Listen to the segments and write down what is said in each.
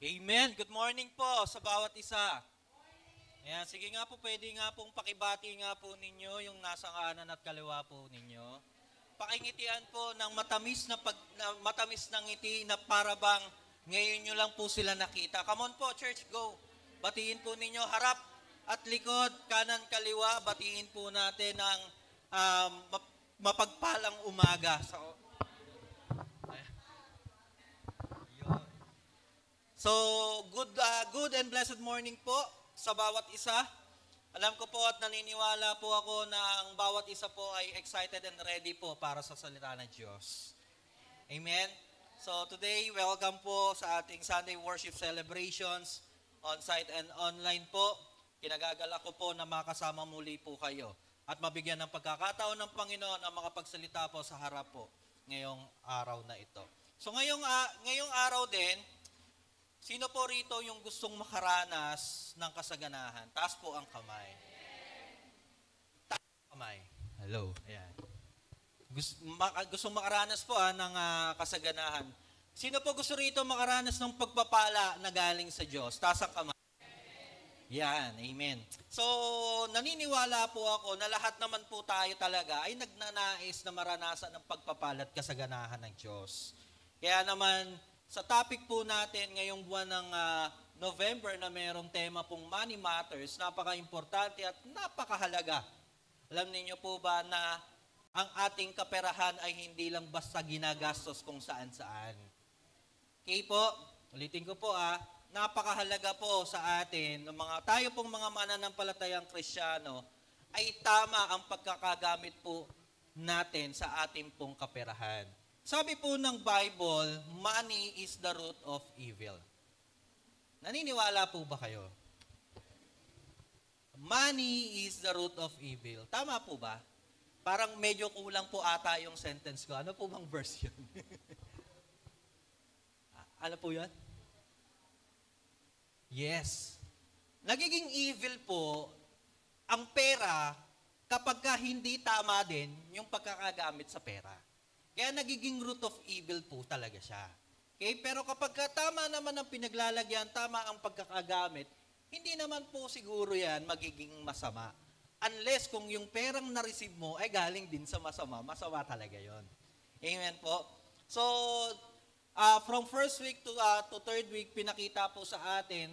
Amen. Good morning po sa bawat isa. Ayan, sige nga po, pwede nga pong pakibati nga po ninyo yung nasa kanan at kaliwa po ninyo. Pakingitian po ng matamis na ngiti na para bang ngayon nyo lang po sila nakita. Come on po, church, go. Batiin po ninyo harap at likod, kanan, kaliwa. Batiin po natin ang mapagpalang umaga. So, good and blessed morning po sa bawat isa. Alam ko po at naniniwala po ako na ang bawat isa po ay excited and ready po para sa salita ng Diyos. Amen? So, today, welcome po sa ating Sunday worship celebrations, on-site and online po. Kinagagala ko po na makasama muli po kayo at mabigyan ng pagkakataon ng Panginoon na makapagsalita po sa harap po ngayong araw na ito. So, ngayong araw din, sino po rito yung gustong makaranas ng kasaganahan? Taas po ang kamay. Taas ang kamay. Hello. Ayan. Gustong makaranas po ng kasaganahan. Sino po gusto rito makaranas ng pagpapala na galing sa Diyos? Taas ang kamay. Yan. Amen. So, naniniwala po ako na lahat naman po tayo talaga ay nagnanais na maranasan ng pagpapala at kasaganahan ng Diyos. Kaya naman, sa topic po natin ngayong buwan ng November na mayroong tema pong Money Matters, napaka-importante at napakahalaga. Alam niyo po ba na ang ating kaperahan ay hindi lang basta ginagastos kung saan-saan. Okay po, ulitin ko po napakahalaga po sa atin, tayo pong mga mananampalatayang Kristiyano, ay tama ang pagkakagamit po natin sa ating pong kaperahan. Sabi po ng Bible, money is the root of evil. Naniniwala po ba kayo? Money is the root of evil. Tama po ba? Parang medyo kulang po ata yung sentence ko. Ano po bang verse yun? Ano po yun? Yes. Nagiging evil po ang pera kapag hindi tama din yung pagkakagamit sa pera. Kaya nagiging root of evil po talaga siya. Okay? Pero kapag tama naman ang pinaglalagyan, tama ang pagkakagamit, hindi naman po siguro yan magiging masama. Unless kung yung perang na-receive mo ay galing din sa masama talaga yon. Amen po? So, from first week to third week, pinakita po sa atin,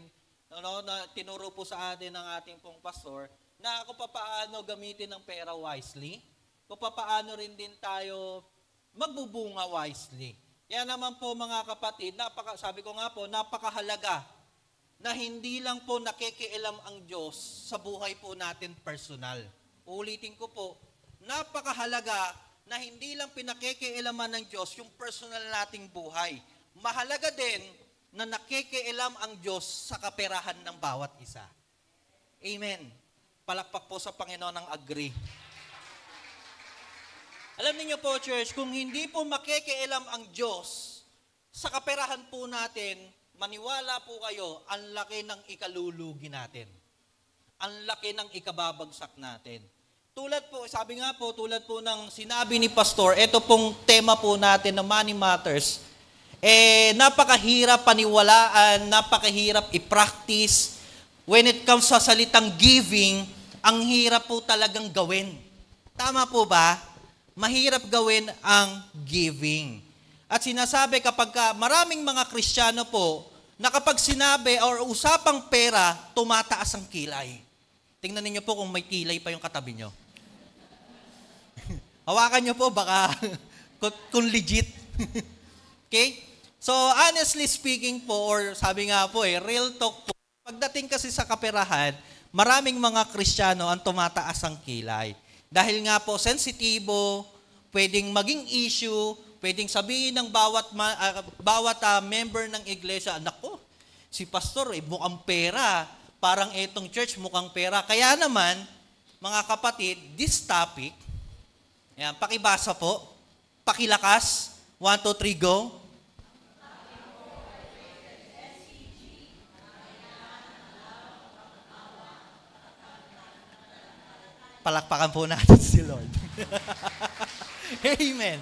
na tinuro po sa atin ng ating pong pastor, na kung paano gamitin ang pera wisely, kung paano rin din tayo magbubunga wisely. Kaya naman po mga kapatid, sabi ko nga po, napakahalaga na hindi lang po nakikialam ang Diyos sa buhay po natin personal. Ulitin ko po, napakahalaga na hindi lang pinakikialaman ng Diyos yung personal nating buhay. Mahalaga din na nakikialam ang Diyos sa kaperahan ng bawat isa. Amen. Palakpak po sa Panginoon ng agree. Alam niyo po, church, kung hindi po makikialam ang Diyos sa kaperahan po natin, maniwala po kayo, ang laki ng ikalulugi natin. Ang laki ng ikababagsak natin. Tulad po, sabi nga po, tulad po ng sinabi ni Pastor, ito pong tema po natin na Money Matters, napakahirap paniwalaan, napakahirap i-practice. When it comes sa salitang giving, ang hirap po talagang gawin. Tama po ba? Mahirap gawin ang giving. At sinasabi kapag maraming mga Kristiyano po, na kapag sinabi or usapang pera, tumataas ang kilay. Tingnan niyo po kung may kilay pa yung katabi nyo. Hawakan nyo po baka kung legit. Okay? So honestly speaking po, or sabi nga po real talk po, pagdating kasi sa kaperahan, maraming mga Kristiyano ang tumataas ang kilay. Dahil nga po, sensitibo, pwedeng maging issue, pwedeng sabihin ng bawat member ng iglesia, nako, si pastor, mukhang pera. Parang etong church, mukhang pera. Kaya naman, mga kapatid, this topic, yan, pakibasa po, pakilakas, 1, 2, 3, go. Palakpakan po natin si Lord. Amen.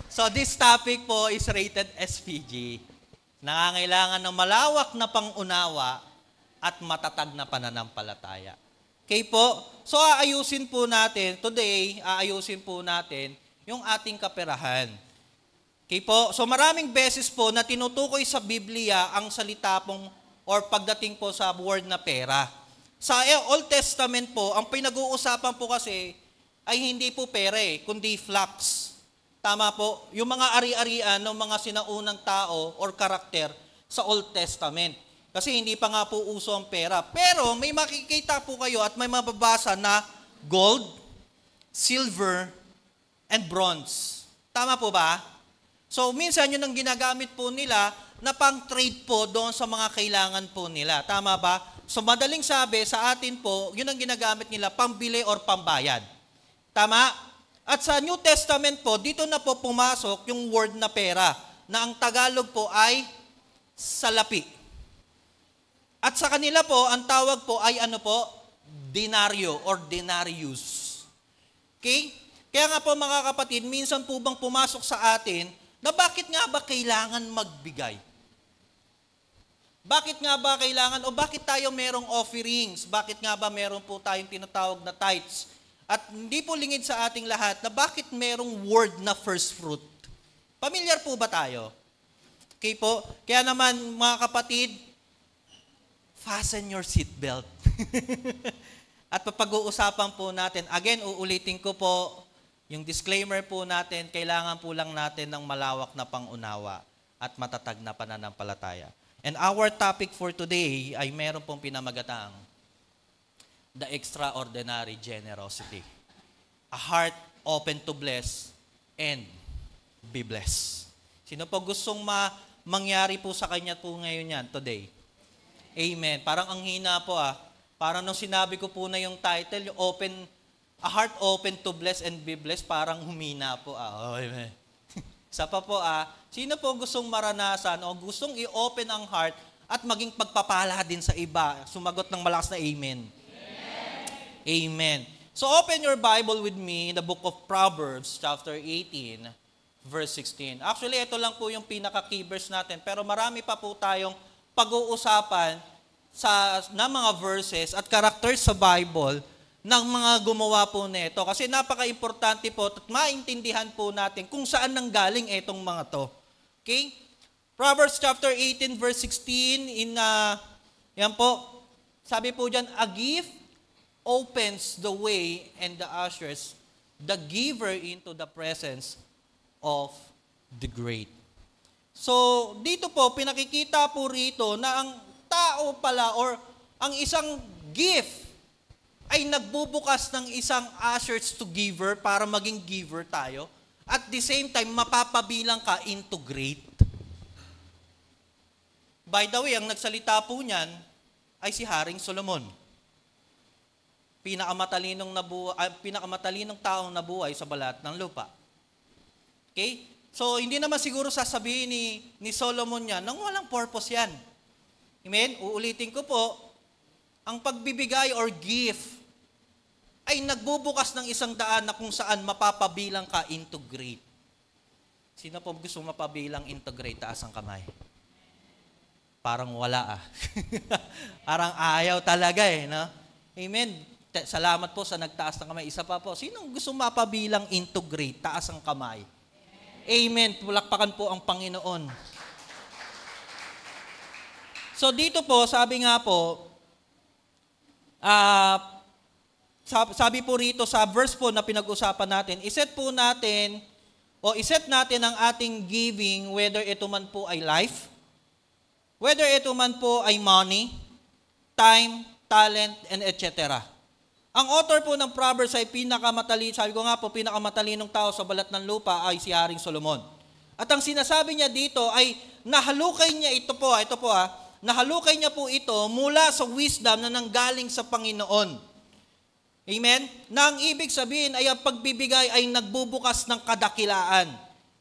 So this topic po is rated SPG. Nangangailangan ng malawak na pangunawa at matatag na pananampalataya. Okay po? So aayusin po natin, today, yung ating kaperahan. Okay po? So maraming beses po na tinutukoy sa Biblia ang salita pong or pagdating po sa word na pera. Sa Old Testament po, ang pinag-uusapan po kasi ay hindi po pera kundi flocks. Tama po? Yung mga ari-arian ng mga sinaunang tao or karakter sa Old Testament. Kasi hindi pa nga po uso ang pera. Pero may makikita po kayo at may mababasa na gold, silver, and bronze. Tama po ba? So minsan yun ang ginagamit po nila na pang-trade po doon sa mga kailangan po nila. Tama ba? So madaling sabi sa atin po, yun ang ginagamit nila pambili or pambayad. Tama? At sa New Testament po, dito na po pumasok yung word na pera na ang Tagalog po ay salapi. At sa kanila po, ang tawag po ay denaryo or denarius. Okay? Kaya nga po mga kapatid, minsan po bang pumasok sa atin na bakit nga ba kailangan magbigay? Bakit nga ba kailangan o bakit tayo merong offerings? Bakit nga ba meron po tayong tinatawag na tithes? At hindi po lingid sa ating lahat na bakit merong word na first fruit? Pamilyar po ba tayo? Okay po? Kaya naman mga kapatid, fasten your seatbelt. At papag-uusapan po natin, again, uulitin ko po, yung disclaimer po natin, kailangan po lang natin ng malawak na pangunawa at matatag na pananampalataya. And our topic for today ay meron pong pinamagatang, the extraordinary generosity. A heart open to bless and be blessed. Sino po gustong mangyari po sa kanya po ngayon yan, today? Amen. Parang ang hina po Parang nung sinabi ko po na yung title, yung a heart open to bless and be blessed, parang humina po Amen. Isa pa po sino po gustong maranasan o gustong i-open ang heart at maging pagpapala din sa iba? Sumagot ng malakas na amen. Amen. So open your Bible with me in the book of Proverbs, chapter 18, verse 16. Actually, ito lang po yung pinaka-key verse natin, pero marami pa po tayong pag-uusapan na mga verses at characters sa Bible ng mga gumawa po nito. Kasi napaka-importante po at maintindihan po natin kung saan nanggaling itong mga to. Okay? Proverbs chapter 18 verse 16 yan po, sabi po dyan, a gift opens the way and the ushers the giver into the presence of the great. So, dito po, pinakikita po rito na ang tao pala or ang isang gift ay nagbubukas ng isang ushers to giver para maging giver tayo. At the same time, mapapabilang ka into great. By the way, ang nagsalita po niyan ay si Haring Solomon. Pinakamatalinong taong nabuhay sa balat ng lupa. Okay? So, hindi naman siguro sasabihin ni Solomon yan nang walang purpose yan. Amen? Uulitin ko po, ang pagbibigay or gift ay nagbubukas ng isang daan na kung saan mapapabilang ka into great. Sino po gusto mapabilang into great? Taas ang kamay. Parang wala Parang ayaw talaga no? Amen? Salamat po sa nagtaas ng kamay. Isa pa po, sino gusto mapabilang into great? Taas ang kamay. Amen. Pulakpakan po ang Panginoon. So dito po, sabi nga po, sabi po rito sa verse po na pinag-usapan natin, iset natin ang ating giving, whether ito man po ay life, whether ito man po ay money, time, talent, and etc. Ang author po ng Proverbs ay pinakamatalinong tao sa balat ng lupa ay si Haring Solomon. At ang sinasabi niya dito ay nahalukay niya nahalukay niya po ito mula sa wisdom na nanggaling sa Panginoon. Amen? Na ang ibig sabihin ay ang pagbibigay ay nagbubukas ng kadakilaan.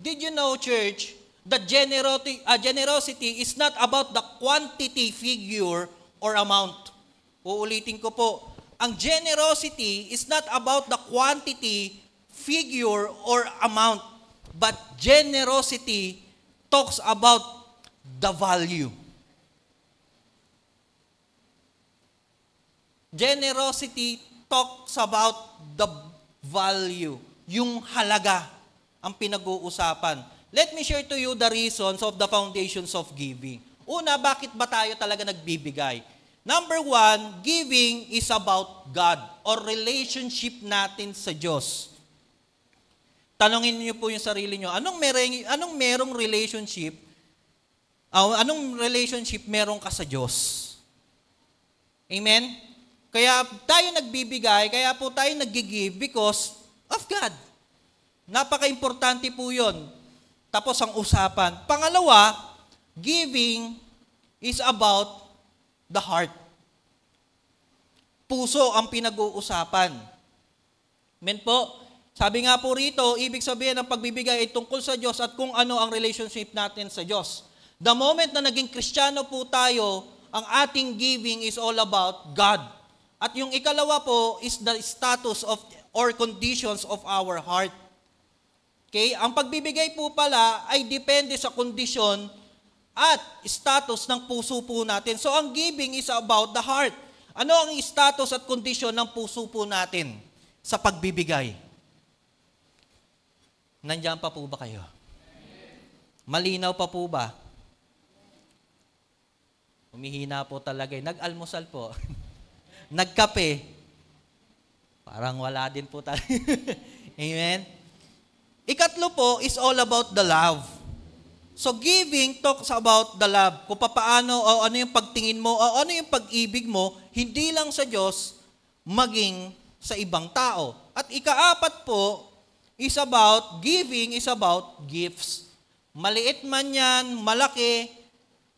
Did you know, church, that generosity is not about the quantity, figure, or amount. Uulitin ko po. Ang generosity is not about the quantity, figure, or amount. But generosity talks about the value. Generosity talks about the value, yung halaga ang pinag-uusapan. Let me share to you the reasons of the foundations of giving. Una, bakit ba tayo talaga nagbibigay? Number one, giving is about God or relationship natin sa Diyos. Tanungin niyo po yung sarili niyo, anong merong relationship meron ka sa Diyos? Amen? Kaya tayo nagbibigay, kaya po tayo nag-give because of God. Napaka-importante po yun. Tapos ang usapan. Pangalawa, giving is about the heart. Puso ang pinag-uusapan. Amen po? Sabi nga po rito, ibig sabihin ng pagbibigay ay tungkol sa Diyos at kung ano ang relationship natin sa Diyos. The moment na naging Kristiyano po tayo, ang ating giving is all about God. At yung ikalawa po is the status of or conditions of our heart. Okay? Ang pagbibigay po pala ay depende sa kondisyon at status ng puso po natin. So ang giving is about the heart. Ano ang status at kondisyon ng puso po natin sa pagbibigay? Nandiyan pa po ba kayo? Malinaw pa po ba? Humihina po talaga. Nag-almusal po. Nagkape. Parang wala din po tayo. Amen? Ikatlo po is all about the love. So giving talks about the love. Kung paano, o ano yung pagtingin mo, o ano yung pag-ibig mo, hindi lang sa Diyos, maging sa ibang tao. At ikaapat po, giving is about gifts. Maliit man yan, malaki,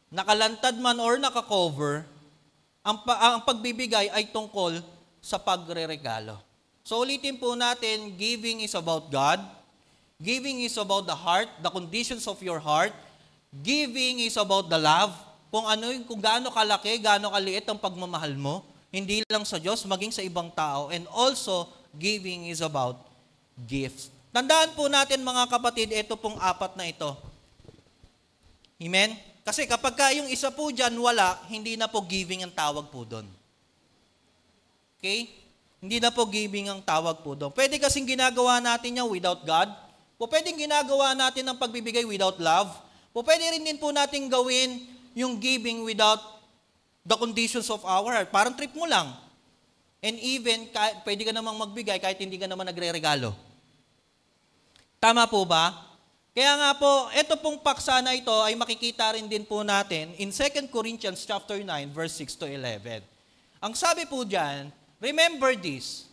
nakalantad man or nakakover, ang pagbibigay ay tungkol sa pagre-regalo. So ulitin po natin, giving is about God. Giving is about the heart, the conditions of your heart. Giving is about the love. Kung gaano kalaki, gaano kaliit ang pagmamahal mo, hindi lang sa Diyos, maging sa ibang tao. And also, giving is about gifts. Tandaan po natin mga kapatid, ito pong apat na ito. Amen? Kasi kapag yung isa po dyan wala, hindi na po giving ang tawag po doon. Okay? Hindi na po giving ang tawag po doon. Pwede kasing ginagawa natin yan without God. Pwedeng ginagawa natin ang pagbibigay without love. Pwede rin din po natin gawin yung giving without the conditions of our heart. Parang trip mo lang. And even, pwede ka namang magbigay kahit hindi ka naman nagre-regalo. Tama po ba? Kaya nga po, ito pong paksa na ito ay makikita rin din po natin in 2 Corinthians chapter 9, verse 6 to 11. Ang sabi po dyan, remember this,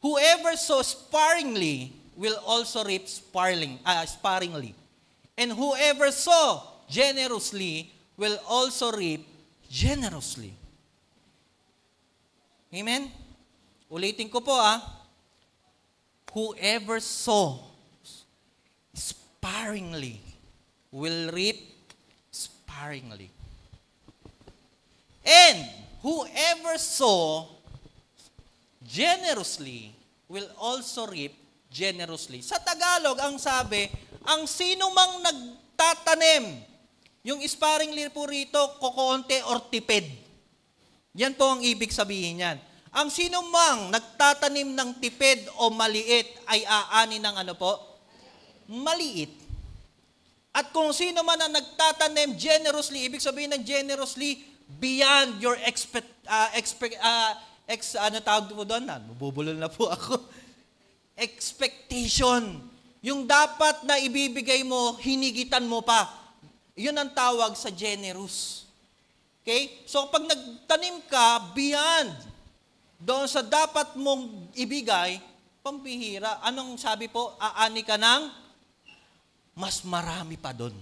whoever sows sparingly will also reap sparingly. And whoever sows generously will also reap generously. Amen? Ulitin ko po whoever sows sparingly will reap sparingly. And whoever sows generously will also reap generously. Sa Tagalog, ang sabi, ang sino mang nagtatanim, yung sparingly po rito, kokonte or tipid. Yan po ang ibig sabihin yan. Ang sino mang nagtatanim ng tipid o maliit ay aani ng ano po? Maliit. At kung sino man ang nagtatanim generously, ibig sabihin ng generously, beyond your tawag po doon? Bubulol na po ako. Expectation. Yung dapat na ibibigay mo, hinigitan mo pa. Yun ang tawag sa generous. Okay? So pag nagtanim ka, beyond doon sa dapat mong ibigay, pambihira. Anong sabi po? Aani ka ng mas marami pa doon.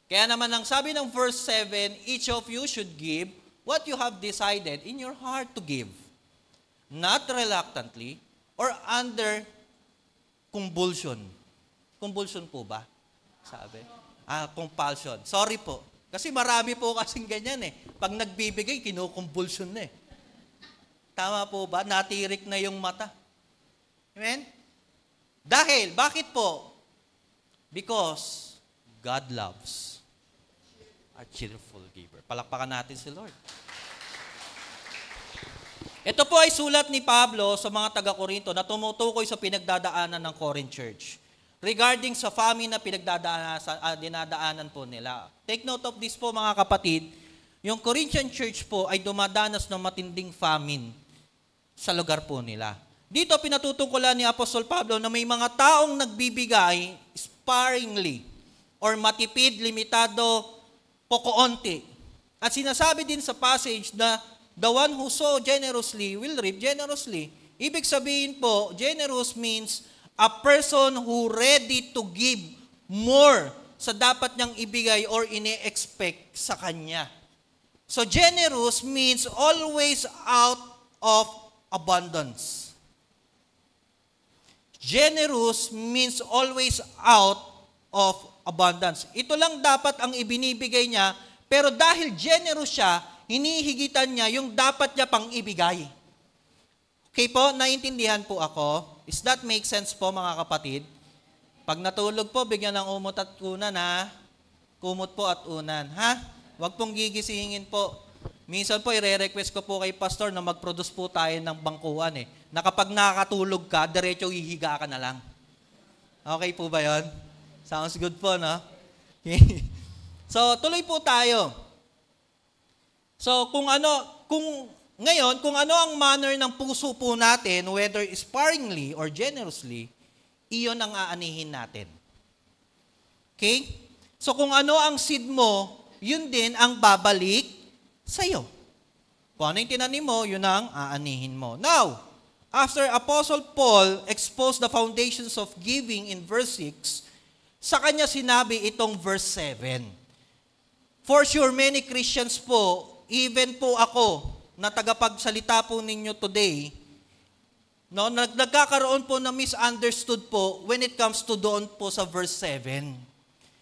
Kaya naman ang sabi ng verse 7, each of you should give what you have decided in your heart to give. Not reluctantly or under compulsion. Compulsion po ba? Sabi? Compulsion. Sorry po. Kasi marami po kasing ganyan Pag nagbibigay, kinukumpulsion na Tama po ba? Natirik na yung mata. Amen? Bakit po? Because God loves. a cheerful giver. Palakpakan natin si Lord. Ito po ay sulat ni Pablo sa mga taga-Korinto na tumutukoy sa pinagdadaanan ng Corinth Church regarding sa famine na dinadaanan po nila. Take note of this po mga kapatid, yung Corinthian Church po ay dumadanas ng matinding famine sa lugar po nila. Dito pinatutungkulan ni Apostol Pablo na may mga taong nagbibigay sparingly or matipid, limitado, pokoonti. At sinasabi din sa passage na the one who sow generously will reap generously. Ibig sabihin po, generous means a person who ready to give more sa dapat niyang ibigay or ine-expect sa kanya. So generous means always out of abundance. Generous means always out of abundance. Ito lang dapat ang ibinibigay niya, pero dahil generous siya, hinihigitan niya yung dapat niya pang ibigay. Okay po, naintindihan po ako. Does that make sense po mga kapatid? Pag natulog po, bigyan ng umot at unan ha. Kumot po at unan. Ha? Huwag pong gigisingin po. Minsan po, i-request ko po kay pastor na mag-produce po tayo ng bangkuan na kapag nakakatulog ka, diretso hihiga ka na lang. Okay po ba yun? Sounds good po, no? So, tuloy po tayo. So, kung ano ang manner ng puso po natin, whether sparingly or generously, iyon ang aanihin natin. Okay? So kung ano ang seed mo, yun din ang babalik sa'yo. Kung ano yung tinanim mo, yun ang aanihin mo. Now, after Apostle Paul exposed the foundations of giving in verse 6, sa kanya sinabi itong verse 7. For sure, many Christians po, even po ako, na tagapagsalita po ninyo today, no, nagkakaroon po na misunderstood po when it comes to doon po sa verse 7.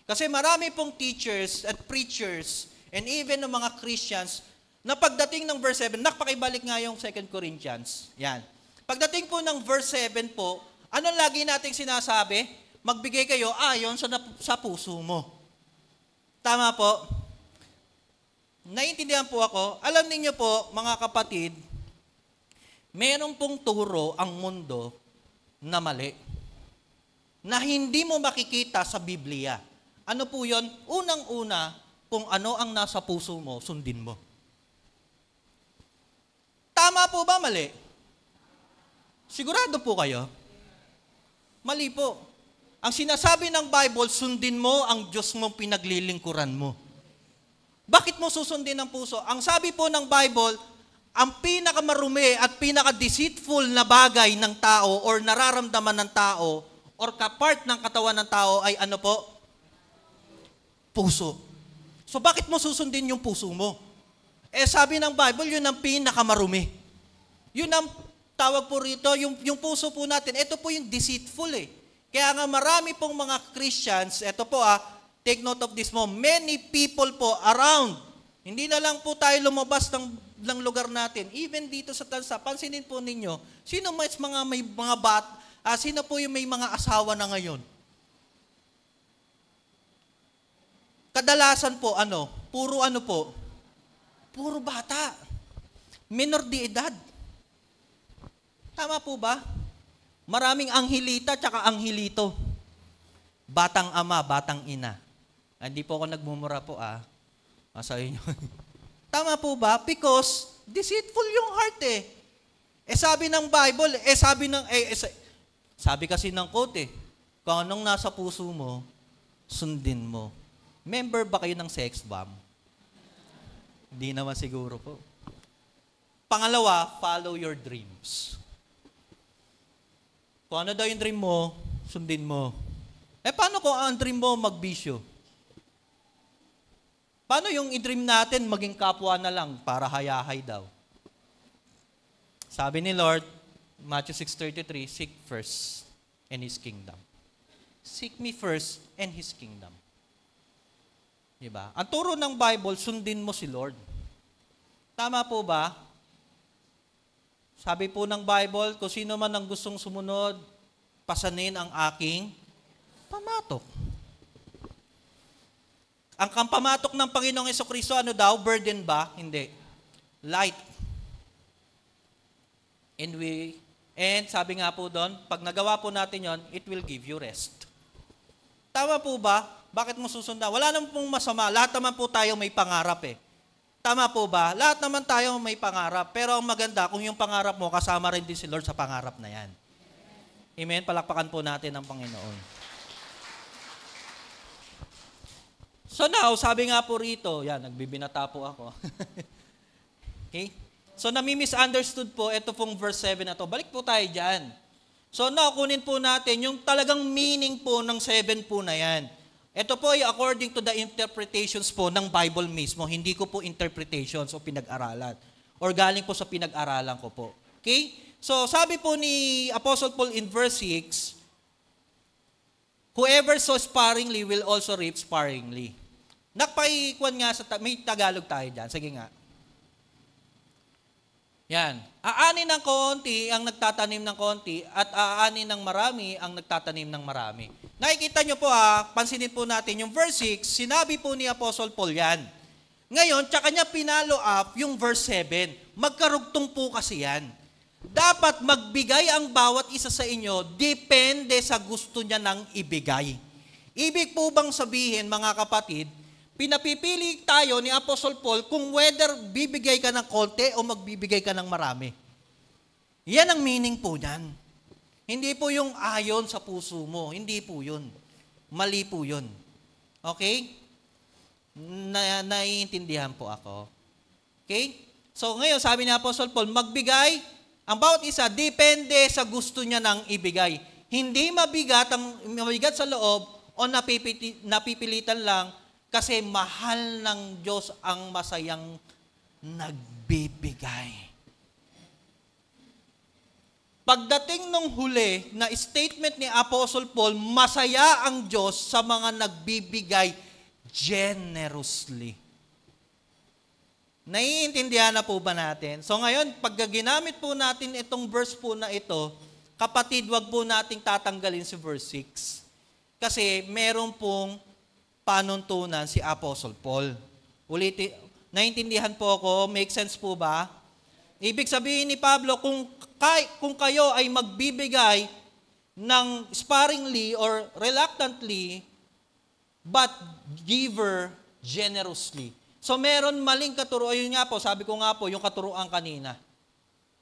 Kasi marami pong teachers at preachers and even ng mga Christians na pagdating ng verse 7, nakpakibalik nga yung 2 Corinthians. Yan. Pagdating po ng verse 7 po, ano lagi nating sinasabi? Magbigay kayo ayon sa puso mo. Tama po? Naiintindihan po ako. Alam niyo po, mga kapatid, meron pong turo ang mundo na mali. Na hindi mo makikita sa Biblia. Ano po yun? Unang-una, kung ano ang nasa puso mo, sundin mo. Tama po ba mali? Sigurado po kayo? Mali po. Ang sinasabi ng Bible, sundin mo ang Diyos mong pinaglilingkuran mo. Bakit mo susundin ang puso? Ang sabi po ng Bible, ang pinakamarumi at pinaka-deceitful na bagay ng tao or nararamdaman ng tao or kapart ng katawan ng tao ay ano po? Puso. So bakit mo susundin yung puso mo? Sabi ng Bible, yun ang pinakamarumi. Yun ang tawag po rito, yung puso po natin, ito po yung deceitful Kaya nga marami pong mga Christians, ito po take note of this mo, many people po around, hindi na lang po tayo lumabas ng lugar natin, even dito sa Tansa, pansinin po ninyo, sino may mga sino po yung may mga asawa na ngayon? Kadalasan po, puro bata. Minor de edad. Tama po ba? Maraming anghilita tsaka anghilito. Batang ama, batang ina. Hindi po ako nagmumura po sa inyo. Tama po ba? Because deceitful yung heart sabi ng Bible, sabi kasi ng quote kung anong nasa puso mo, sundin mo. Member ba kayo ng sex bomb? Hindi naman siguro po. Pangalawa, follow your dreams. Kung ano daw yung dream mo, sundin mo. Paano kung ang dream mo magbisyo? Paano yung i-dream natin maging kapwa na lang para hayahay daw? Sabi ni Lord, Matthew 6:33, seek first and His kingdom. Seek me first and His kingdom. Diba? Ang turo ng Bible, sundin mo si Lord. Tama po ba? Sabi po ng Bible, kung sino man ang gustong sumunod, pasanin ang aking pamatok. Ang kampamatok ng Panginoong Jesucristo, ano daw? Burden ba? Hindi. Light. And sabi nga po doon, pag nagawa po natin yon, it will give you rest. Tama po ba? Bakit mo susundan? Wala naman pong masama. Lahat naman po tayo may pangarap eh. Tama po ba? Lahat naman tayo may pangarap. Pero ang maganda, kung yung pangarap mo, kasama rin din si Lord sa pangarap na yan. Amen? Palakpakan po natin ang Panginoon. So now, sabi nga po rito, yan, nagbibinata po ako. Okay? So nami-misunderstood po, ito pong verse 7 na to. Balik po tayo dyan. So now, kunin po natin yung talagang meaning po ng 7 po na yan. Ito po ay according to the interpretations po ng Bible mismo. Hindi ko po interpretations o pinag-aralan. Or galing po sa pinag-aralan ko po. Okay? So sabi po ni Apostle Paul in verse 6, whoever sows sparingly will also reap sparingly. Nakpaikuan nga sa, may Tagalog tayo dyan. Sige nga. Yan. Aanin ng konti ang nagtatanim ng konti at aanin ng marami ang nagtatanim ng marami. Nakikita nyo po pansinin po natin yung verse 6, sinabi po ni Apostle Paul yan. Ngayon, tsaka niya pinalo up yung verse 7. Magkarugtong po kasi yan. Dapat magbigay ang bawat isa sa inyo, depende sa gusto niya nang ibigay. Ibig po bang sabihin, mga kapatid, pinapipili tayo ni Apostle Paul kung whether bibigay ka ng konti o magbibigay ka ng marami. Yan ang meaning po niyan. Hindi po yung ayon sa puso mo. Hindi po yun. Mali po yun. Okay? Naiintindihan po ako. Okay? So ngayon, sabi ni Apostle Paul, magbigay, ang bawat isa, depende sa gusto niya nang ibigay. Hindi mabigat sa loob o napipilitan lang kasi mahal ng Diyos ang masayang nagbibigay. Pagdating nung huli na statement ni Apostle Paul, masaya ang Diyos sa mga nagbibigay generously. Naiintindihan na po ba natin? So ngayon, pag ginamit po natin itong verse po na ito, kapatid, wag po nating tatanggalin si verse 6. Kasi meron pong panuntunan si Apostle Paul. Naiintindihan po ako? Make sense po ba? Ibig sabihin ni Pablo, kung kayo ay magbibigay ng sparingly or reluctantly, but giver generously. So meron maling katuruan, yun nga po, sabi ko nga po, yung katuruan kanina.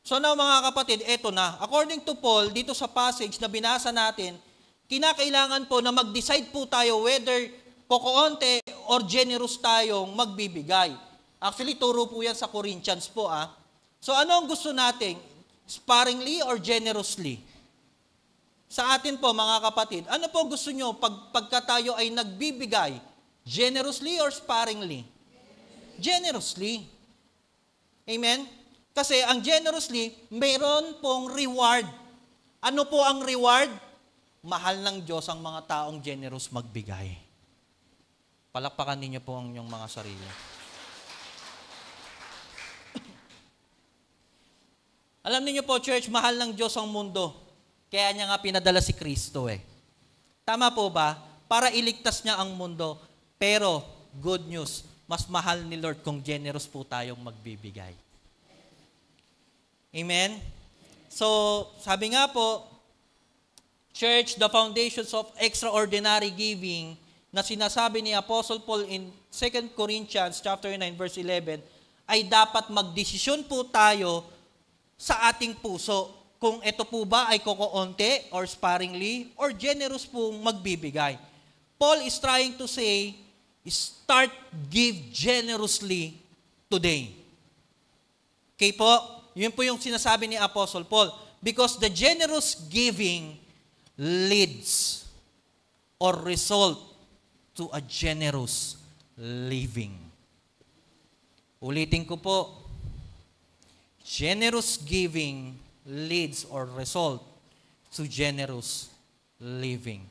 So now mga kapatid, eto na. According to Paul, dito sa passage na binasa natin, kinakailangan po na mag-decide po tayo whether kokoonte or generous tayong magbibigay. Actually, turo po yan sa Corinthians po. So ano ang gusto natin? Sparingly or generously? Sa atin po, mga kapatid, ano po gusto nyo pagka tayo ay nagbibigay? Generously or sparingly? Generously. Amen? Kasi ang generously, mayroon pong reward. Ano po ang reward? Mahal ng Diyos ang mga taong generous magbigay. Palakpakan ninyo po ang inyong mga sarili. Alam niyo po, church, mahal ng Diyos ang mundo. Kaya niya nga pinadala si Kristo eh. Tama po ba? Para iligtas niya ang mundo. Pero, good news, mas mahal ni Lord kung generous po tayong magbibigay. Amen? So, sabi nga po, church, the foundations of extraordinary giving na sinasabi ni Apostle Paul in 2 Corinthians chapter 9 verse 11 ay dapat magdesisyon po tayo sa ating puso kung ito po ba ay kokoonte or sparingly or generous pong magbibigay. Paul is trying to say, start give generously today. Okay po? Yun po yung sinasabi ni Apostle Paul. Because the generous giving leads or result to a generous living. Ulitin ko po. Generous giving leads or result to generous living.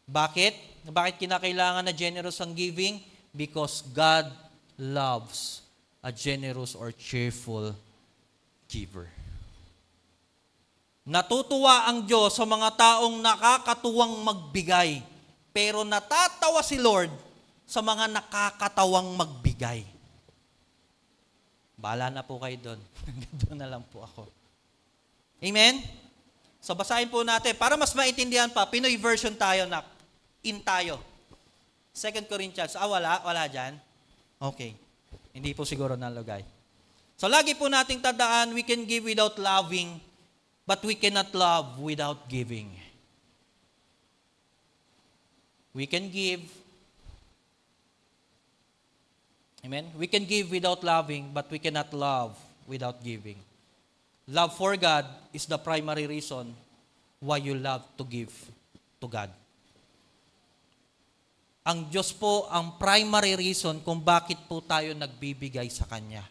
Bakit? Bakit kinakailangan na generous ang giving? Because God loves a generous or cheerful giver. Natutuwa ang Diyos sa mga taong nakakatuwang magbigay, pero natatawa si Lord sa mga nakakatawang magbigay. Bahala na po kayo doon. Doon na lang po ako. Amen? So basahin po natin. Para mas maintindihan pa, Pinoy version tayo na in tayo. 2 Corinthians. Wala dyan? Okay. Hindi po siguro nalagay. So lagi po nating tandaan, we can give without loving, but we cannot love without giving. We can give. Amen? We can give without loving, but we cannot love without giving. Love for God is the primary reason why you love to give to God. Ang Diyos po ang primary reason kung bakit po tayo nagbibigay sa Kanya.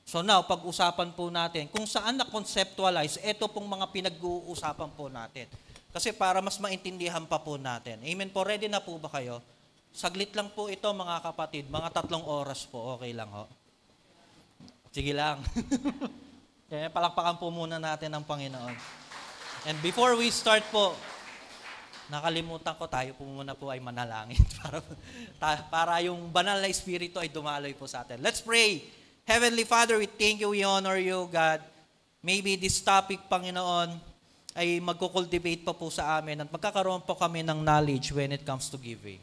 So now, pag-usapan po natin kung saan na-conceptualize, ito pong mga pinag-uusapan po natin. Kasi para mas maintindihan pa po natin. Amen po, ready na po ba kayo? Saglit lang po ito mga kapatid, mga 3 oras po, okay lang ho. Sige lang. Kaya palakpakan po muna natin ang Panginoon. And before we start po, nakalimutan ko, tayo po muna po ay manalangin para yung banal na espiritu ay dumaloy po sa atin. Let's pray. Heavenly Father, we thank you, we honor you, God. Maybe this topic, Panginoon, ay magkukultivate pa po sa amin at magkakaroon po kami ng knowledge when it comes to giving.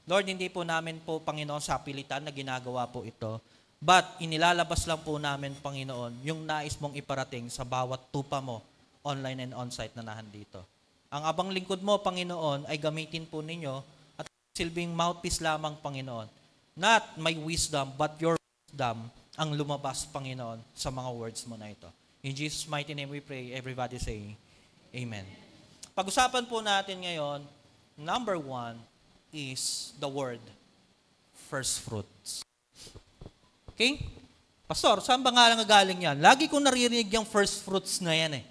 Lord, hindi po namin po, Panginoon, sa pilitan na ginagawa po ito. But inilalabas lang po namin, Panginoon, yung nais mong iparating sa bawat tupa mo, online and on-site na nahandito. Ang abang lingkod mo, Panginoon, ay gamitin po ninyo at silbing mouthpiece lamang, Panginoon. Not my wisdom, but your wisdom ang lumabas, Panginoon, sa mga words mo na ito. In Jesus' mighty name we pray, everybody say, Amen. Pag-usapan po natin ngayon, number 1, is the word first fruits. Okay? Pastor, saan ba nga galing yan? Lagi kong naririnig yung first fruits na yan eh.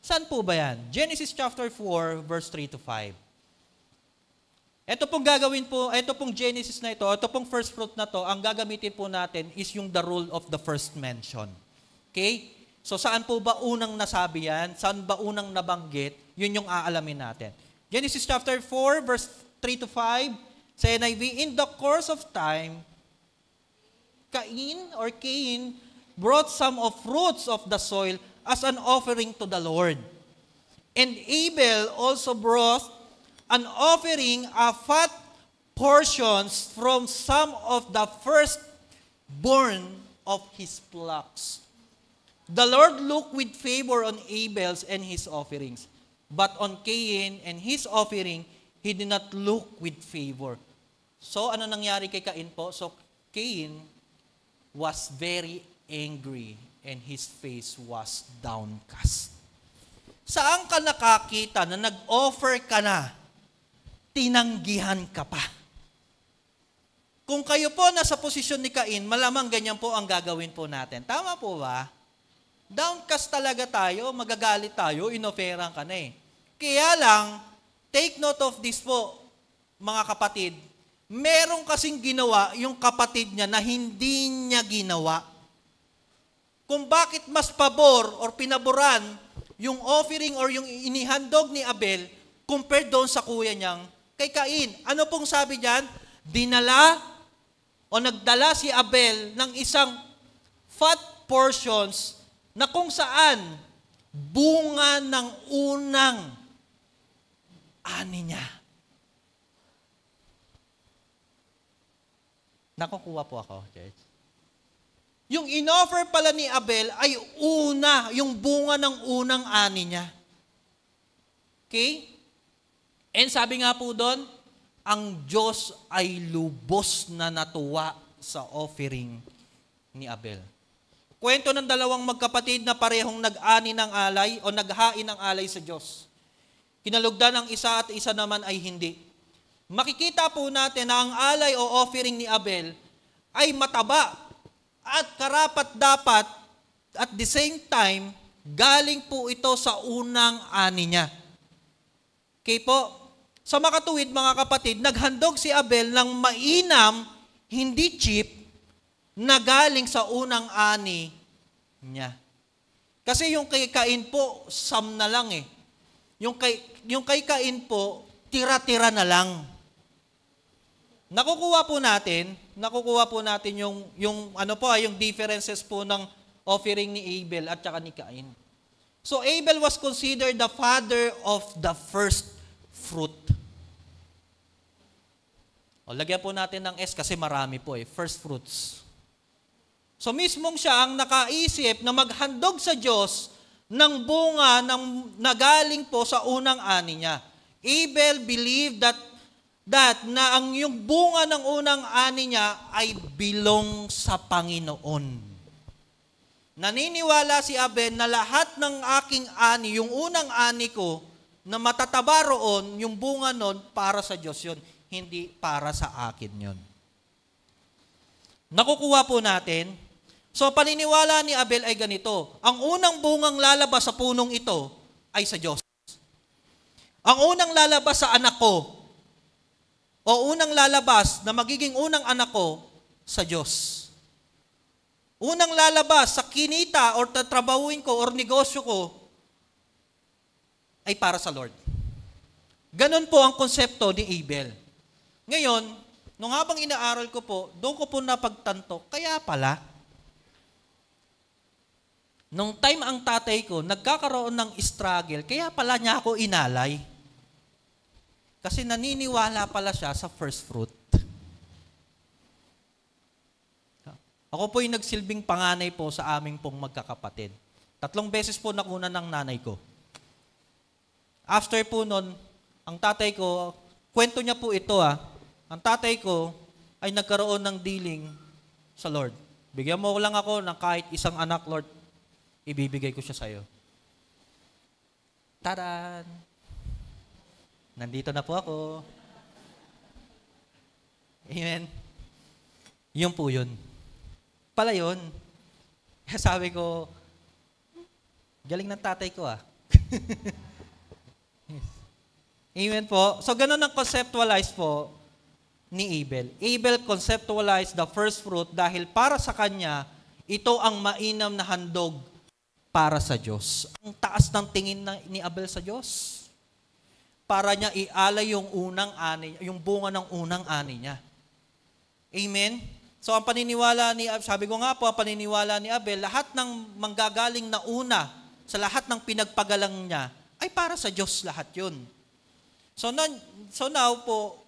Saan po ba yan? Genesis chapter 4, verse 3 to 5. Ito pong gagawin po, ito pong Genesis na ito pong first fruit na to, ang gagamitin po natin is yung the rule of the first mention. Okay? So saan po ba unang nasabi yan? Saan ba unang nabanggit? Yun yung aalamin natin. Genesis chapter 4, verse 3 to 5, sa NIV, in the course of time, Cain brought some of fruits of the soil as an offering to the Lord. And Abel also brought an offering of fat portions from some of the firstborn of his flocks. The Lord looked with favor on Abel's and his offerings, but on Cain and his offering, he did not look with favor. So, ano nangyari kay Cain po? So, Cain was very angry and his face was downcast. Saan ka nakakita na nag-offer ka na, tinanggihan ka pa? Kung kayo po nasa posisyon ni Cain, malamang ganyan po ang gagawin po natin. Tama po ba? Downcast talaga tayo, magagalit tayo, inoferan ka na eh. Kaya lang, take note of this po, mga kapatid. Merong kasing ginawa yung kapatid niya na hindi niya ginawa. Kung bakit mas pabor or pinaboran yung offering or yung inihandog ni Abel compared doon sa kuya niyang kay Cain. Ano pong sabi diyan? Dinala o nagdala si Abel ng isang fat portions na kung saan bunga ng unang ani niya. Nakukuha po ako, church. Yung inoffer pala ni Abel ay yung bunga ng unang ani niya. Okay? And sabi nga po doon, ang Diyos ay lubos na natuwa sa offering ni Abel. Kwento ng dalawang magkapatid na parehong nag-ani ng alay o naghain ng alay sa Diyos. Kinalugdan ng isa at isa naman ay hindi. Makikita po natin na ang alay o offering ni Abel ay mataba at karapat-dapat at the same time, galing po ito sa unang ani niya. Okay po? Sa makatuwid mga kapatid, naghandog si Abel ng mainam, hindi cheap, na galing sa unang ani niya. Kasi yung kay Cain po, na lang eh. Yung kay Cain po, tira-tira na lang. nakukuha po natin yung yung differences po ng offering ni Abel at saka ni Cain. So Abel was considered the father of the first fruit. O, lagyan po natin ng S kasi marami po first fruits. So mismong siya ang nakaisip na maghandog sa Diyos ng bunga na galing po sa unang ani niya. Abel believed that na yung bunga ng unang ani niya ay belong sa Panginoon. Naniniwala si Abel na lahat ng aking ani, yung unang ani ko, na matataba roon, yung bunga nun, para sa Diyos yun, hindi para sa akin yun. Nakukuha po natin. So paniniwala ni Abel ay ganito, ang unang bungang lalabas sa punong ito ay sa Diyos. Ang unang lalabas sa anak ko, o unang lalabas na magiging unang anak ko sa Diyos. Unang lalabas sa kinita or tatrabahuin ko or negosyo ko ay para sa Lord. Ganon po ang konsepto ni Abel. Ngayon, nung habang inaaral ko po, doon ko po napagtanto, kaya pala, nung time ang tatay ko, nagkakaroon ng struggle, kaya pala niya ako inalay. Kasi naniniwala pala siya sa first fruit. Ako po yung nagsilbing panganay po sa aming pong magkakapatid. 3 beses po nakuna ng nanay ko. After po nun, ang tatay ko, kwento niya po ito ang tatay ko ay nagkaroon ng dealing sa Lord. Bigyan mo lang ako ng kahit isang anak, Lord, ibibigay ko siya sa'yo. Taran! Nandito na po ako. Amen. Yun po yun. Pala yun. Sabi ko, galing ng tatay ko Amen po. So, ganun ang conceptualize po ni Abel. Abel conceptualized the first fruit dahil para sa kanya, ito ang mainam na handog para sa Diyos. Ang taas ng tingin ni Abel sa Diyos. Para niya ialay yung unang ani, yung bunga ng unang ani niya. Amen? So ang paniniwala sabi ko nga po, ang paniniwala ni Abel, lahat ng manggagaling na una sa lahat ng pinagpagalang niya, ay para sa Diyos lahat yun. So now po,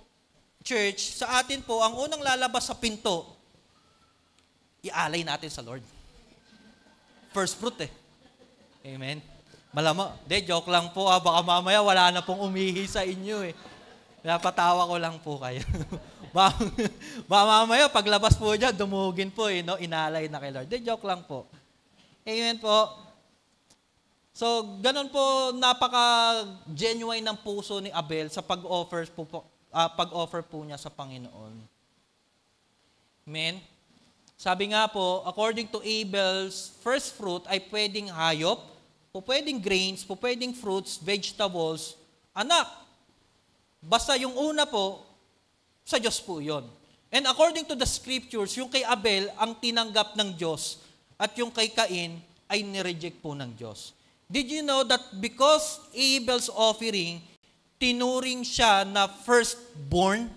church, sa atin po, ang unang lalabas sa pinto, ialay natin sa Lord. First fruit Amen? Malamang, joke lang po baka mamaya wala na pong umihi sa inyo Napatawa ko lang po kayo. Baka mamaya paglabas po dyan, dumugin po inalay na kay Lord. Joke lang po. Amen po. So, ganun po, napaka-genuine ng puso ni Abel sa pag-offer po niya sa Panginoon. Amen? Sabi nga po, according to Abel's first fruit ay pwedeng hayop, pwedeng grains, pwedeng fruits, vegetables, anak. Basta yung una po, sa Diyos po yun. And according to the scriptures, yung kay Abel ang tinanggap ng Diyos at yung kay Cain ay nireject po ng Diyos. Did you know that because Abel's offering, tinuring siya na firstborn?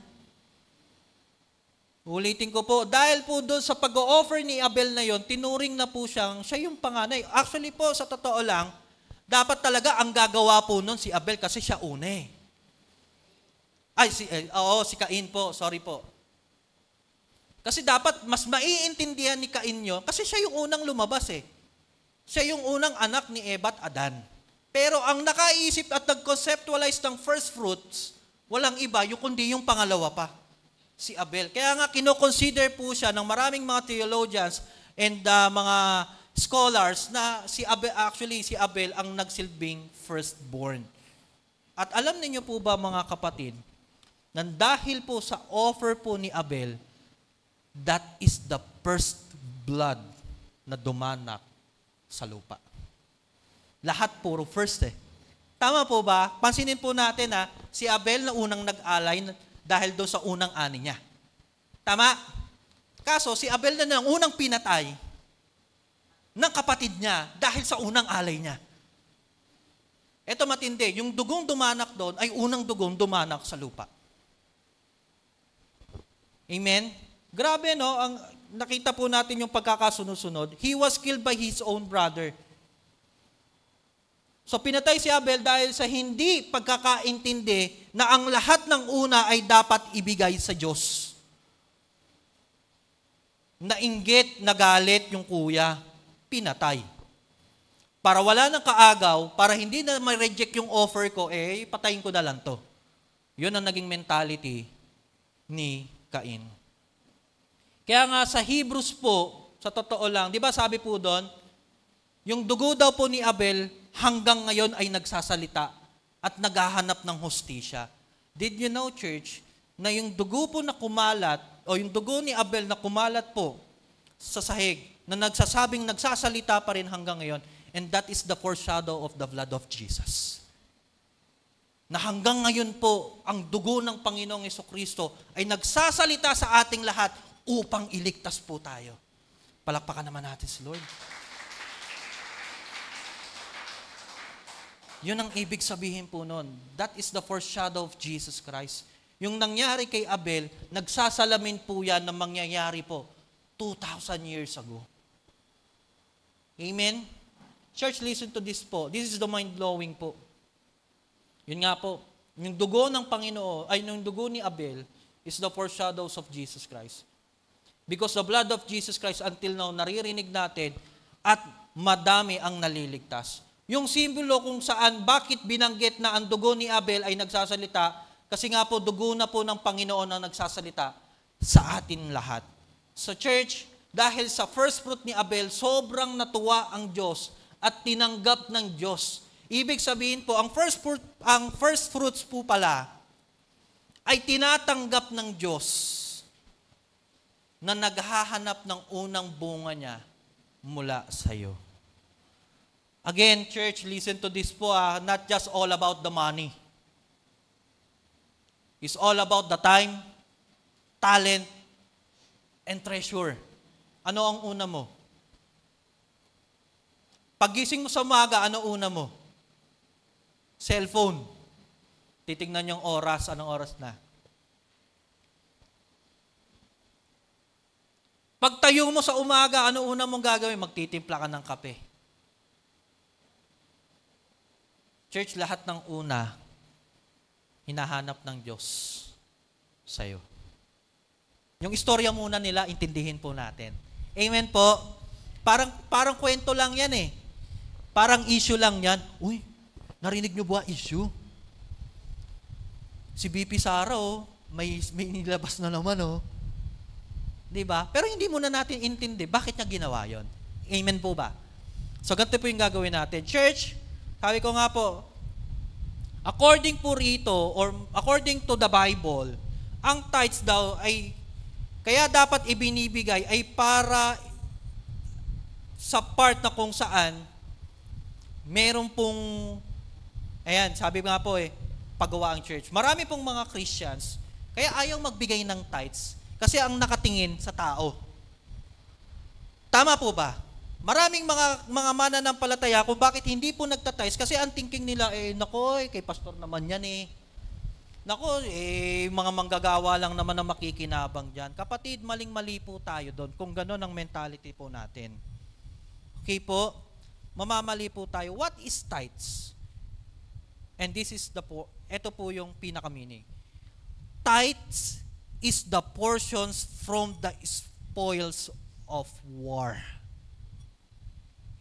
Ulitin ko po, dahil po doon sa pag-o-offer ni Abel na yon, tinuring na po siya yung panganay. Actually po, sa totoo lang, dapat talaga ang gagawa po nun si Abel kasi siya una si Cain po, sorry po. Kasi dapat mas maiintindihan ni Cain yun kasi siya yung unang lumabas Siya yung unang anak ni Eva at Adan. Pero ang nakaisip at nag-conceptualize ng first fruits, walang iba, kundi yung pangalawa pa, si Abel. Kaya nga kino-consider po siya ng maraming mga theologians and mga scholars na si Abel ang nagsilbing firstborn. At alam niyo po ba mga kapatid, na dahil po sa offer po ni Abel, that is the first blood na dumanak sa lupa. Lahat puro first Tama po ba? Pansinin po natin si Abel na unang nag-alay dahil doon sa unang ani niya. Tama? Kaso si Abel na ang unang pinatay ng kapatid niya dahil sa unang alay niya. Ito matindi, yung dugong dumanak doon ay unang dugong dumanak sa lupa. Amen? Grabe, no? Ang nakita po natin yung pagkakasunod-sunod. He was killed by his own brother. So pinatay si Abel dahil sa hindi pagkakaintindi na ang lahat ng una ay dapat ibigay sa Diyos. Nainggit, nagalit yung kuya, pinatay. Para wala ng kaagaw, para hindi na ma-reject yung offer ko, patayin ko na lang to. Yun ang naging mentality ni Cain. Kaya nga sa Hebrews po, sa totoo lang, di ba sabi po doon, yung dugo daw po ni Abel hanggang ngayon ay nagsasalita at naghahanap ng hustisya. Did you know, church, na yung dugo po na kumalat, o yung dugo ni Abel na kumalat po sa sahig, na nagsasabing nagsasalita pa rin hanggang ngayon, and that is the foreshadow of the blood of Jesus. Na hanggang ngayon po, ang dugo ng Panginoong Jesucristo ay nagsasalita sa ating lahat upang iligtas po tayo. Palakpakan naman natin si Lord. Yun ang ibig sabihin po nun. That is the foreshadow of Jesus Christ. Yung nangyari kay Abel, nagsasalamin po yan na mangyayari po 2,000 years ago. Amen? Church, listen to this po. This is the mind-blowing po. Yun nga po, yung dugo ng Panginoon, ay yung dugo ni Abel is the foreshadows of Jesus Christ. Because the blood of Jesus Christ until now, naririnig natin at madami ang naliligtas. Yung simbolo kung saan, bakit binanggit na ang dugo ni Abel ay nagsasalita, kasi nga po, dugo na po ng Panginoon ang nagsasalita sa atin lahat. So church, dahil sa first fruit ni Abel, sobrang natuwa ang Diyos at tinanggap ng Diyos. Ibig sabihin po, ang first fruits po pala ay tinatanggap ng Diyos na naghahanap ng unang bunga niya mula sa iyo. Again, church, listen to this po, not just all about the money. It's all about the time, talent, and treasure. Ano ang una mo? Paggising mo sa umaga, ano una mo? Cellphone. Titingnan yung oras, anong oras na. Pagtayo mo sa umaga, ano una mong gagawin? Magtitimpla ka ng kape. Church, lahat ng una, hinahanap ng Diyos sa'yo. Yung istorya muna nila, intindihin po natin. Amen po. Parang kwento lang yan eh. Parang issue lang yan. Uy, narinig nyo ba issue? Si BP Sara, may nilabas na naman, Diba? Pero hindi muna natin intindi, bakit niya ginawa yon? Amen po ba? So, ganito po yung gagawin natin. Church, sabi ko nga po, according po rito, or according to the Bible, ang tithes daw ay, kaya dapat ibinibigay ay para sa part na kung saan, meron pong, ayan, sabi nga po paggawa ang church. Marami pong mga Christians, kaya ayaw magbigay ng tithes, kasi ang nakatingin sa tao. Tama po ba? Maraming mga mananampalataya kung bakit hindi po nagtatize kasi ang thinking nila, kay pastor naman yan mga manggagawa lang naman na makikinabang dyan. Kapatid, maling-mali po tayo doon kung gano'n ang mentality po natin. Okay po? Mamamali po tayo. What is tithes? And this is ito po yung pinaka-meaning. Tithes is the portions from the spoils of war.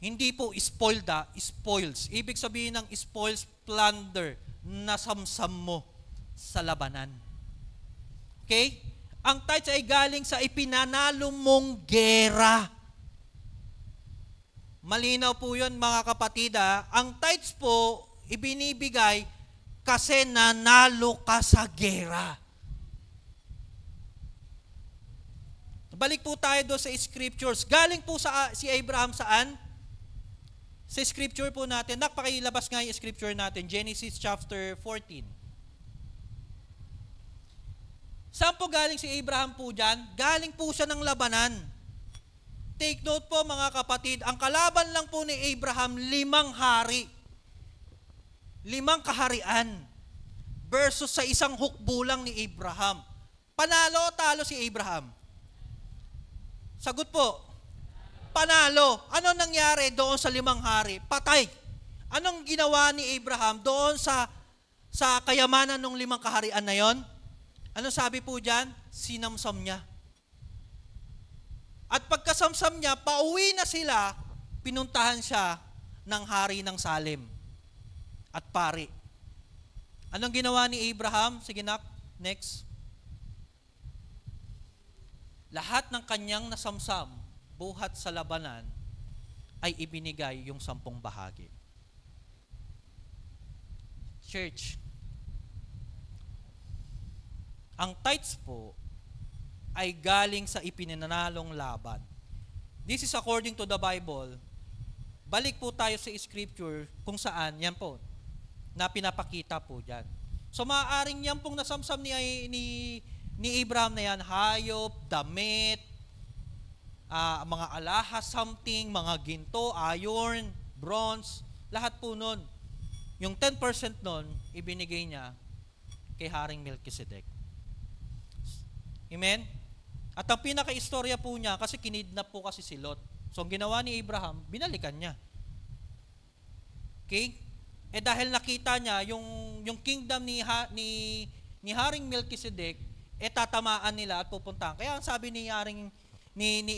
Hindi po spoils. Ibig sabihin ng spoils, plunder, nasamsam mo sa labanan. Okay? Ang tithes ay galing sa ipinanalo mong gera. Malinaw po yun mga kapatid. Ang tithes po, ibinibigay kasi nanalo ka sa gera. Balik po tayo doon sa scriptures. Galing po si Abraham saan? Sa scripture po natin. Pakilabas nga yung scripture natin. Genesis chapter 14. Saan po galing si Abraham po dyan? Galing po siya ng labanan. Take note po mga kapatid, ang kalaban lang po ni Abraham, 5 hari. 5 kaharian. Versus sa isang hukbo lang ni Abraham. Panalo o talo si Abraham? Sagot po, panalo. Ano nangyari doon sa 5 hari? Patay. Anong ginawa ni Abraham doon sa kayamanan ng 5 kaharian na yon? Ano sabi po dyan? Sinamsam niya. At pagkasamsam niya, pauwi na sila, pinuntahan siya ng hari ng Salem at pari. Anong ginawa ni Abraham? Sige nak, next. Lahat ng kanyang nasamsam, buhat sa labanan, ay ibinigay yung 10 bahagi. Church, ang tithes po ay galing sa ipinanalong laban. This is according to the Bible. Balik po tayo sa scripture kung saan, yan po, na pinapakita po dyan. So maaaring yan pong nasamsam ni Abraham na yan, hayop, damit, mga alahas, something, mga ginto, iron, bronze, lahat po nun. Yung 10% nun, ibinigay niya kay Haring Melchizedek. Amen? At ang pinaka-istorya po niya, kasi kinidnap po kasi si Lot. So, ang ginawa ni Abraham, binalikan niya. Okay? Dahil nakita niya, yung kingdom ni Haring Melchizedek, tatamaan nila at pupuntahan. Kaya ang sabi ni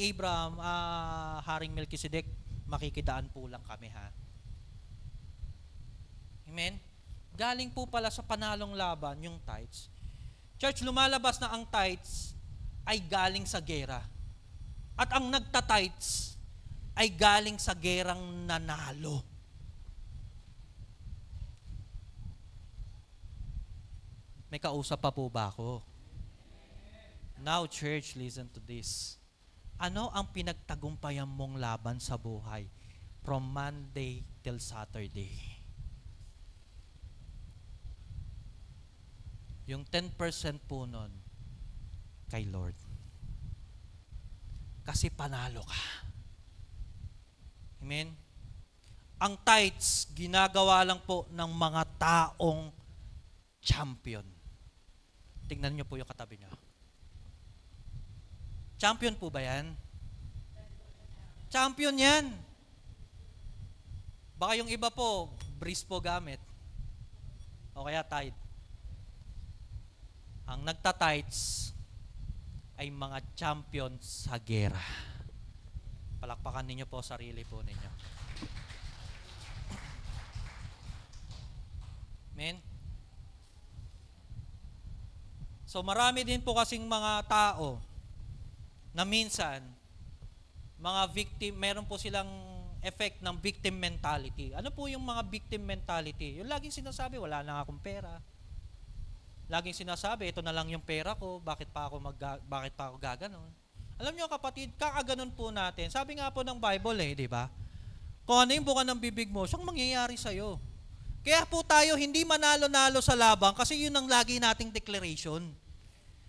Abraham, Haring Melchizedek, makikidaan po lang kami ha. Amen? Galing po pala sa panalong laban yung tithes. Church, lumalabas na ang tithes ay galing sa gera. At ang nagta-tithes ay galing sa gerang nanalo. May kausap pa po ba ako? Now, church, listen to this. Ano ang pinagtagumpayan mong laban sa buhay from Monday till Saturday? Yung 10% po nun, kay Lord. Kasi panalo ka. Amen? Ang tithes, ginagawa lang po ng mga taong champion. Tingnan niyo po yung katabi niyo. Champion po ba yan? Champion yan. Baka yung iba po, breeze po gamit. O kaya tithe. Ang nagta-tithes ay mga champion sa gera. Palakpakan ninyo po sarili po ninyo. Amen? So marami din po kasing mga tao na minsan, mga victim, meron po silang effect ng victim mentality. Ano po yung mga victim mentality? Yung laging sinasabi, wala na akong pera. Laging sinasabi, ito na lang yung pera ko, bakit pa ako gaganon? Alam niyo kapatid, kakaganon po natin. Sabi nga po ng Bible di ba? Kung ano yung buka ng bibig mo, siyang mangyayari sa'yo. Kaya po tayo hindi manalo-nalo sa laban kasi yun ang lagi nating declaration.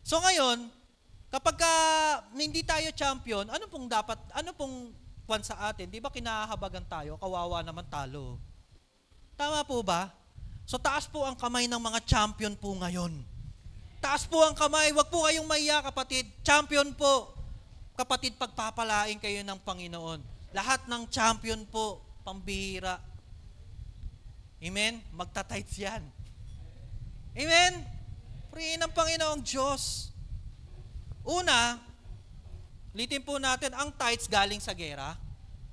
So ngayon, kapag hindi tayo champion, ano pong kwan sa atin? Di ba kinahabagan tayo, kawawa naman talo. Tama po ba? So taas po ang kamay ng mga champion po ngayon. Taas po ang kamay, wag po kayong mahiya kapatid. Champion po. Kapatid, pagpapalain kayo ng Panginoon. Lahat ng champion po, pambihira. Amen? Magta-tithes yan. Amen? Purihin ng Panginoong Diyos. Una, ulitin po natin, ang tithes galing sa gera.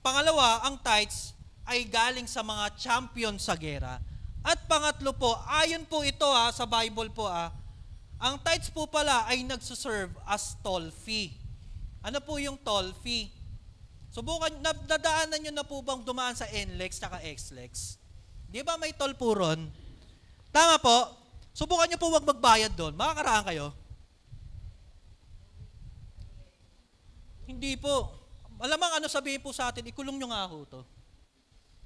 Pangalawa, ang tithes ay galing sa mga champion sa gera. At pangatlo po, ayon po ito sa Bible po ang tithes po pala ay nagsuserve as toll fee. Ano po yung toll fee? Subukan, nadaanan nyo na po bang dumaan sa NLEX at XLEX? Di ba may toll po ron? Tama po. Subukan nyo po wag magbayad doon. Makakaraan kayo? Hindi po. Alamang ano sabihin po sa atin, ikulong nyo nga ho to.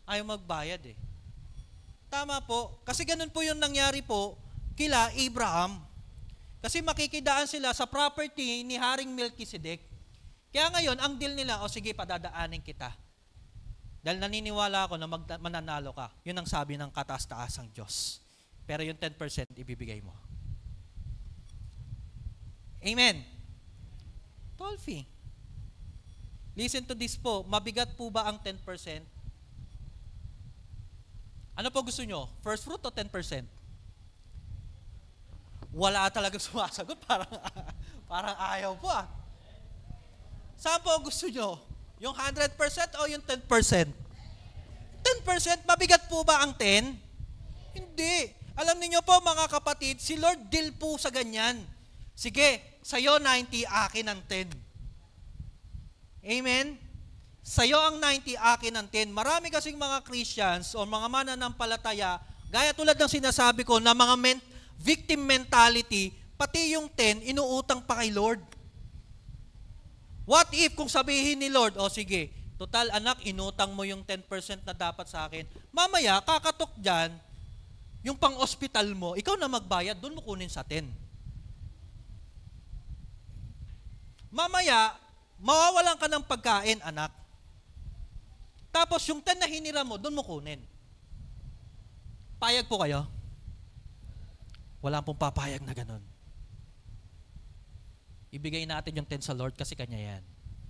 Ayaw magbayad Tama po. Kasi ganun po yung nangyari po kila Abraham. Kasi makikidaan sila sa property ni Haring Melchizedek. Kaya ngayon, ang deal nila, sige, padadaanin kita. Dahil naniniwala ako na mananalo ka. Yun ang sabi ng kataas-taasang Diyos. Pero yung 10% ibibigay mo. Amen. Toll fee. Listen to this po, mabigat po ba ang 10%? Ano po gusto nyo? First fruit o 10%? Wala talagang sumasagot, parang ayaw po ah. Saan po gusto nyo? Yung 100% o yung 10%? 10%, mabigat po ba ang 10? Hindi. Alam niyo po mga kapatid, si Lord deal po sa ganyan. Sige, sa'yo 90, akin ang 10. Amen? Sa'yo ang 90, akin ang 10. Marami kasing mga Christians o mga mananampalataya, gaya tulad ng sinasabi ko, na mga victim mentality, pati yung 10, inuutang pa kay Lord. What if kung sabihin ni Lord, sige, total anak, inutang mo yung 10% na dapat sa akin. Mamaya, kakatok dyan, yung pang-hospital mo, ikaw na magbayad, doon mo kunin sa 10. Mamaya, mawawalan ka ng pagkain, anak. Tapos yung 10 na hinira mo, doon mo kunin. Payag po kayo? Wala pong papayag na ganun. Ibigay natin yung 10 sa Lord kasi Kanya yan.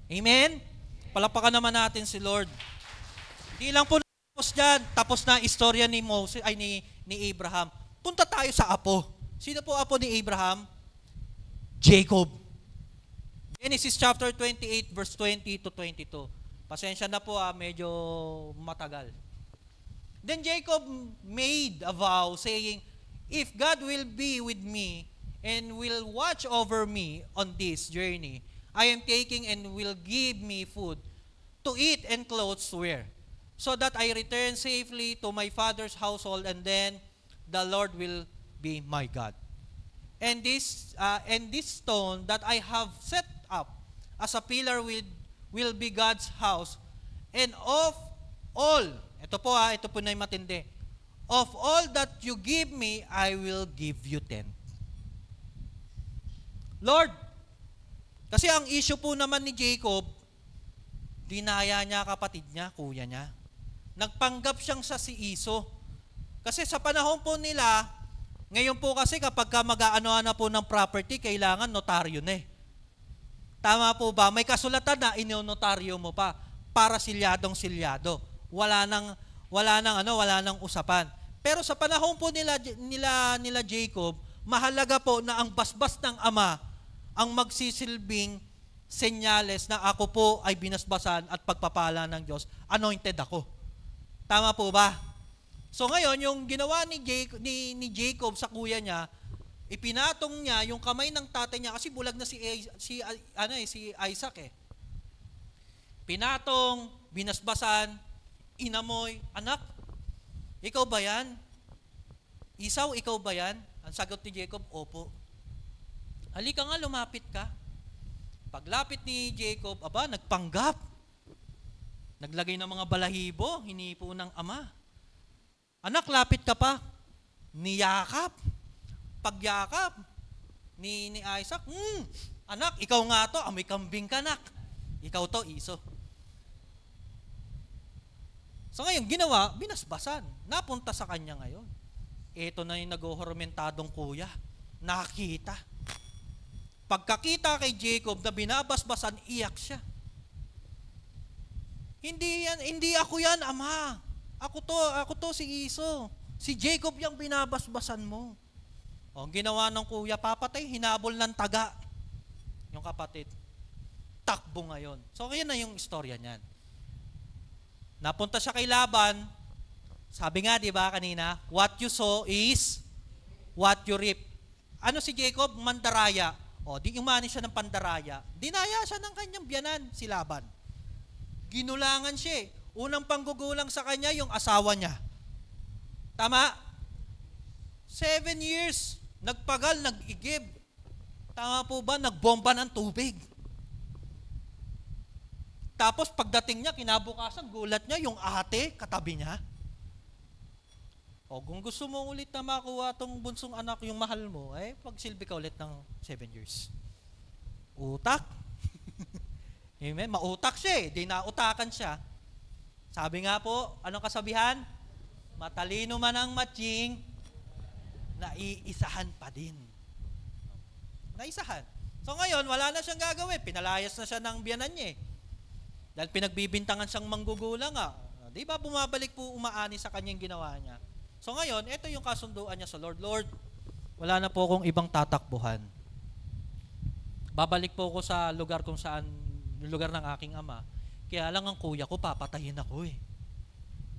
Amen? Palapakan naman natin si Lord. Hindi lang po tapos dyan, tapos na istorya ni Moses, ni Abraham. Punta tayo sa apo. Sino po apo ni Abraham? Jacob. Genesis chapter 28 verse 20 to 22. Pasensya na po medyo matagal. Then Jacob made a vow saying, if God will be with me and will watch over me on this journey, I am taking and will give me food to eat and clothes to wear, so that I return safely to my father's household, and then the Lord will be my God. And this stone that I have set up as a pillar will be God's house, and of all, ito po na yung matindi, of all that you give me, I will give you 10. Lord, kasi ang issue po naman ni Jacob, dinaya niya kapatid niya, kuya niya. Nagpanggap siyang sa si Iso. Kasi sa panahon po nila, ngayon po kasi kapag mag-aano-ano po ng property, kailangan notaryo na eh. Tama po ba? May kasulatan na inonotaryo mo pa para silyadong-silyado. Wala nang usapan. Pero sa panahon po nila Jacob, mahalaga po na ang basbas ng ama ang magsisilbing senyales na ako po ay binasbasan at pagpapala ng Diyos. Anointed ako. Tama po ba? So ngayon, yung ginawa ni Jacob sa kuya niya, ipinatong niya yung kamay ng tatay niya kasi bulag na si Isaac eh. Pinatong, binasbasan, inamoy, anak, ikaw ba yan? Isaw, ikaw ba yan? Ang sagot ni Jacob, opo. Halika nga, lumapit ka. Paglapit ni Jacob, nagpanggap. Naglagay ng mga balahibo, hinipo ng ama. Anak, lapit ka pa. Niyakap. Pagyakap ni Isaac, anak, ikaw nga to, amoy kambing ka, nak. Ikaw to, Iso. So ngayon, ginawa, binasbasan. Napunta sa kanya ngayon. Ito na yung nag-ohormentadong kuya. Nakita. Pagkakita kay Jacob na binabasbasan, iyak siya. Hindi ako yan, ama. Ako to si Iso. Si Jacob yung binabasbasan mo. Ginawa ng kuya, papatay, hinabol ng taga. Yung kapatid. Takbo ngayon. So, yan na yung istorya niyan. Napunta siya kay Laban. Sabi nga, di ba kanina, what you sow is what you reap. Ano si Jacob? Mandaraya. Di umani siya ng pandaraya. Dinaya siya ng kanyang biyanan, si Laban. Ginulangan siya eh. Unang panggugulang sa kanya, yung asawa niya. Tama? 7 years. Nagpagal, nag-igib. Tama po ba? Nagbomba ng tubig. Tapos pagdating niya, kinabukasan, gulat niya, yung ate, katabi niya. Kung gusto mo ulit na makuha tong bunsong anak, yung mahal mo, pagsilbi ka ulit ng 7 years. Utak. Amen? Mautak siya eh. Di nautakan siya. Sabi nga po, anong kasabihan? Matalino man ang matching, naiisahan pa din. Naisahan. So ngayon, wala na siyang gagawin. Pinalayas na siya ng biyanan niya eh. Dahil pinagbibintangan siyang manggugulang Di ba bumabalik po umaani sa kanyang ginawa niya? So ngayon, ito yung kasunduan niya sa Lord. Lord, wala na po akong ibang tatakbuhan. Babalik po ako sa lugar kung saan, yung lugar ng aking ama. Kaya lang ang kuya ko, papatayin ako eh.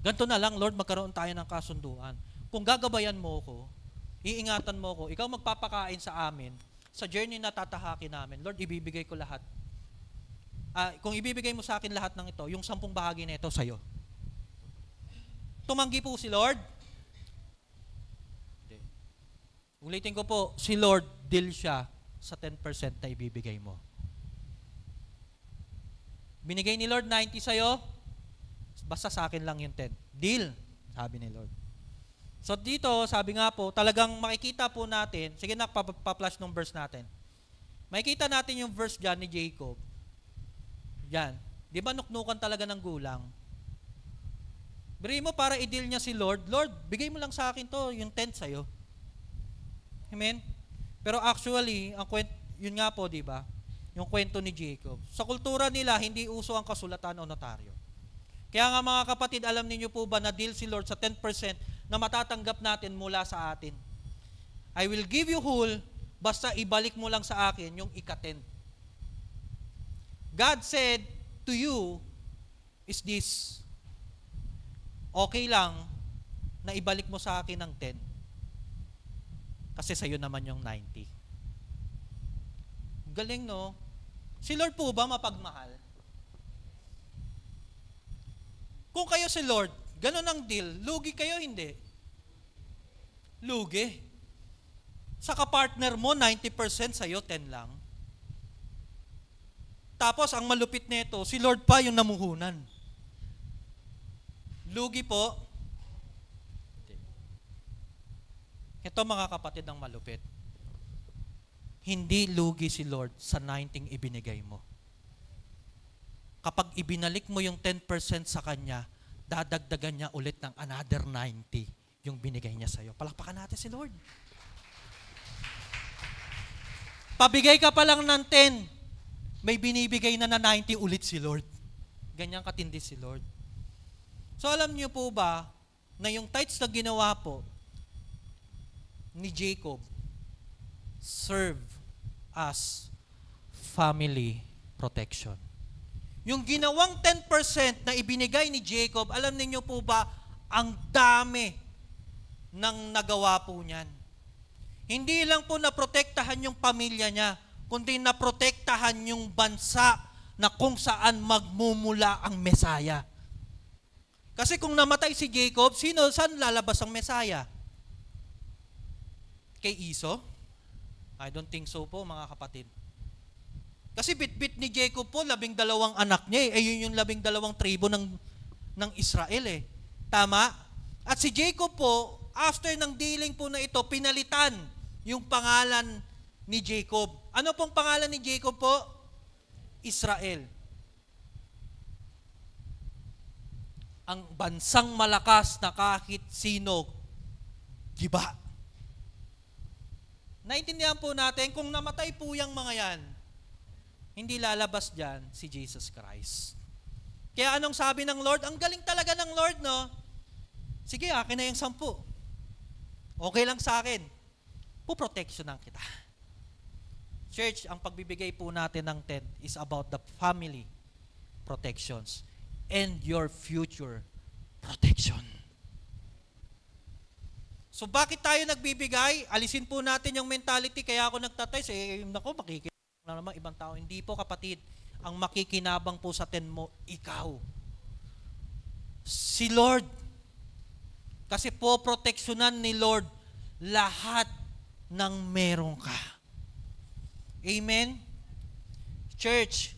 Ganito na lang, Lord, magkaroon tayo ng kasunduan. Kung gagabayan mo ko, iingatan mo ko, ikaw magpapakain sa amin, sa journey na tatahakin namin, Lord, ibibigay ko lahat. Kung ibibigay mo sa akin lahat ng ito, yung 10 bahagi na ito sa'yo. Tumanggi po si Lord. Hindi. Ulitin ko po, si Lord, deal siya sa 10% na ibibigay mo. Binigay ni Lord 90 sa'yo, basta sa akin lang yung 10. Deal, sabi ni Lord. So dito, sabi nga po, talagang makikita po natin, sige na, pa-flash ng verse natin. Makikita natin yung verse dyan ni Jacob. Yan. Di ba nuknukan talaga ng gulang? Biri mo para i-deal niya si Lord, Lord, bigay mo lang sa akin to, yung 10 sa'yo. Amen? Pero actually, yun nga po, di ba? Yung kwento ni Jacob. Sa kultura nila, hindi uso ang kasulatan o notaryo. Kaya nga mga kapatid, alam niyo po ba na deal si Lord sa 10% na matatanggap natin mula sa atin? I will give you whole, basta ibalik mo lang sa akin yung ika-10. God said to you is this, okay lang na ibalik mo sa akin ng 10 kasi sa'yo naman yung 90. Galing, no? Si Lord po ba mapagmahal? Kung kayo si Lord, ganun ang deal, lugi kayo, hindi? Lugi. Sa kapartner mo, 90% sa'yo, 10 lang. Tapos, ang malupit nito, si Lord pa yung namuhunan. Lugi po. Ito mga kapatid ang malupit. Hindi lugi si Lord sa 90 ibinigay mo. Kapag ibinalik mo yung 10% sa Kanya, dadagdagan niya ulit ng another 90 yung binigay niya sa'yo. Palakpakan natin si Lord. Pabigay ka pa lang ng 10, may binibigay na 90 ulit si Lord. Ganyan katindi si Lord. So alam niyo po ba, na yung tithes na ginawa po ni Jacob, serve as family protection. Yung ginawang 10% na ibinigay ni Jacob, alam niyo po ba, ang dami ng nagawa po niyan. Hindi lang po naprotektahan yung pamilya niya, kundi naprotektahan yung bansa na kung saan magmumula ang Mesaya. Kasi kung namatay si Jacob, saan lalabas ang Mesaya? Kay Esau? I don't think so po, mga kapatid. Kasi bit-bit ni Jacob po, 12 anak niya yun yung 12 tribo ng Israel eh. Tama? At si Jacob po, after ng dealing po na ito, pinalitan yung pangalan ni Jacob. Ano pong pangalan ni Jacob po? Israel. Ang bansang malakas na kahit sino, giba. Naintindihan po natin, kung namatay po yung mga yan, hindi lalabas dyan si Jesus Christ. Kaya anong sabi ng Lord? Ang galing talaga ng Lord, no? Sige, akin na yung 10. Okay lang sa akin. Puproteksyonan kita. Church, ang pagbibigay po natin ng 10 is about the family protections and your future protection. So bakit tayo nagbibigay? Alisin po natin yung mentality, kaya ako nagtatay, naku, makikinig na naman ibang tao. Hindi po kapatid, ang makikinabang po sa 10 mo, ikaw. Si Lord. Kasi po proteksyonan ni Lord lahat ng meron ka. Amen? Church,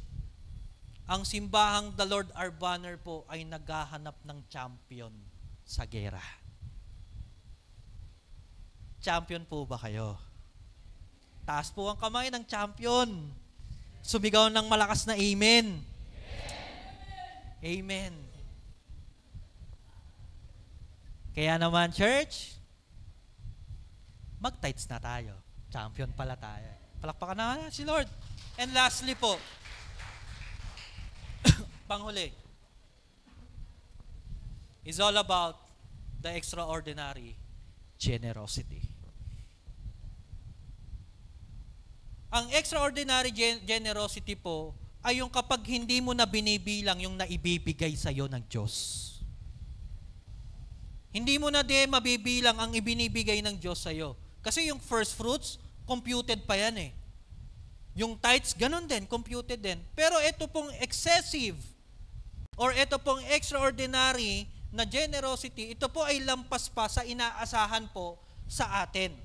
ang simbahang The Lord Our Banner po ay naghahanap ng champion sa gera. Champion po ba kayo? Taas po ang kamay ng champion. Sumigaw ng malakas na amen. Amen. Kaya naman, church, mag-tithes na tayo. Champion pala tayo. Palakpakan na si Lord. And lastly po, panghuli, is all about the extraordinary generosity. Ang extraordinary generosity po ay yung kapag hindi mo na binibilang yung naibibigay sa iyo ng Diyos. Hindi mo na mabibilang ang ibinibigay ng Diyos sa iyo. Kasi yung first fruits, computed pa yan eh. Yung tithes, ganun din, computed din. Pero ito pong excessive or ito pong extraordinary na generosity, ito po ay lampas pa sa inaasahan po sa atin.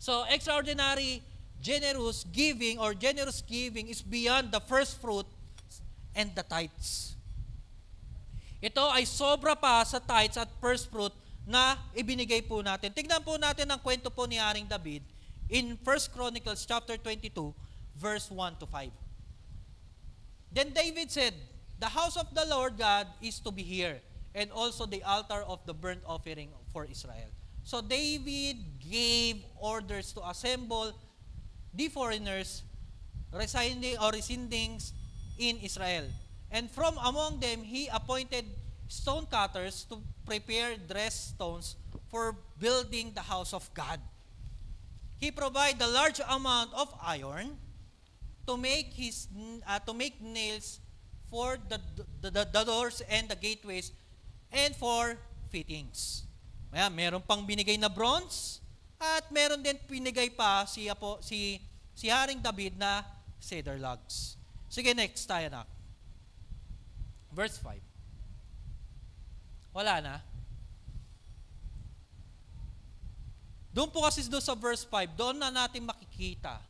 So, extraordinary generous giving or generous giving is beyond the first fruit and the tithes. Ito ay sobra pa sa tithes at first fruit na ibinigay po natin. Tignan po natin ang kwento po ni Haring David in 1 Chronicles chapter 22, verse 1 to 5. Then David said, "The house of the Lord God is to be here, and also the altar of the burnt offering for Israel." So David gave orders to assemble the foreigners residing in Israel. And from among them, he appointed stone cutters to prepare dressed stones for building the house of God. He provided a large amount of iron to make nails for the doors and the gateways and for fittings. Ayan, meron pang binigay na bronze at meron din binigay pa si Haring David na cedar logs. Sige, next tayo na. Verse 5. Wala na. Doon po kasi doon sa verse 5, doon na natin makikita.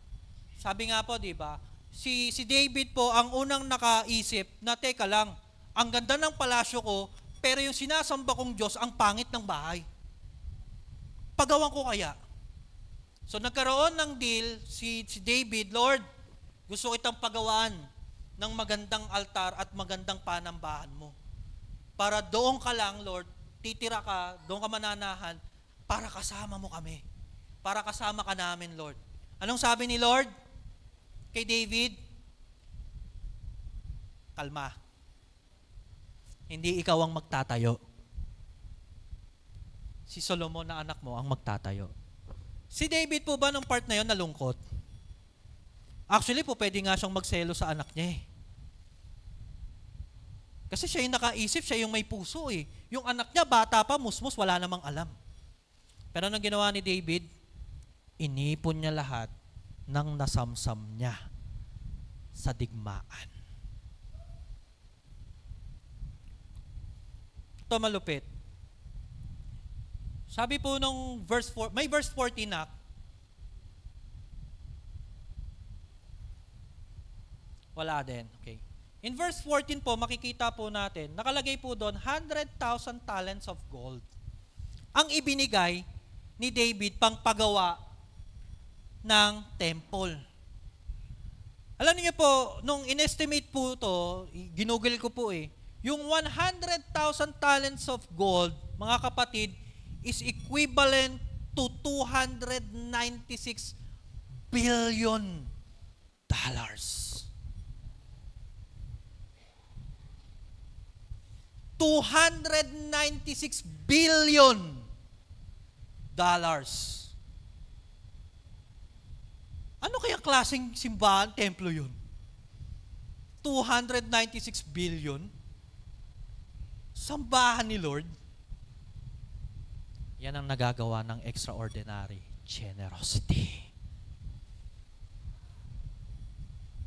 Sabi nga po, di ba, si David po ang unang nakaisip na, teka lang, ang ganda ng palasyo ko, pero yung sinasamba kong Diyos, ang pangit ng bahay. Pagawan ko kaya? So nagkaroon ng deal si David, Lord, gusto kitang pagawaan ng magandang altar at magandang panambahan mo. Para doon ka lang, Lord, titira ka, doon ka mananahan, para kasama mo kami. Para kasama ka namin, Lord. Anong sabi ni Lord kay David? Kalma. Hindi ikaw ang magtatayo. Si Solomon na anak mo ang magtatayo. Si David po ba nung part na yon nalungkot? Actually po, pwede nga siyang magselo sa anak niya eh. Kasi siya yung nakaisip, siya yung may puso eh. Yung anak niya, bata pa, musmus, wala namang alam. Pero anong ginawa ni David? Inipon niya lahat ng nasamsam niya sa digmaan. Ito malupit. Sabi po nung verse 4, may verse 14 na, wala din. Okay. In verse 14 po, makikita po natin, nakalagay po doon, 100,000 talents of gold. Ang ibinigay ni David pang pagawa ng temple. Alam niyo po, nung inestimate po to, ginugol ko po eh, yung 100,000 talents of gold, mga kapatid, is equivalent to 296 billion dollars. 296 billion dollars. Ano kaya klaseng simbahan, templo yun? 296 billion? Sambahan ni Lord? Yan ang nagagawa ng extraordinary generosity.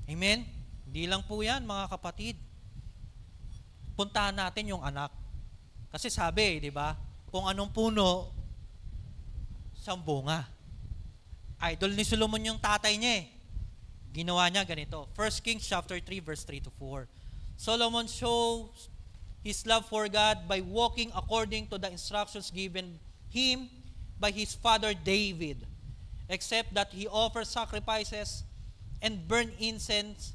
Amen? Hindi lang po yan, mga kapatid. Puntahan natin yung anak. Kasi sabi, di ba, kung anong puno, siyang bunga. Idol ni Solomon yung tatay niya eh. Ginawa niya ganito. 1 Kings chapter 3 verse 3 to 4. Solomon shows his love for God by walking according to the instructions given him by his father David, except that he offers sacrifices and burn incense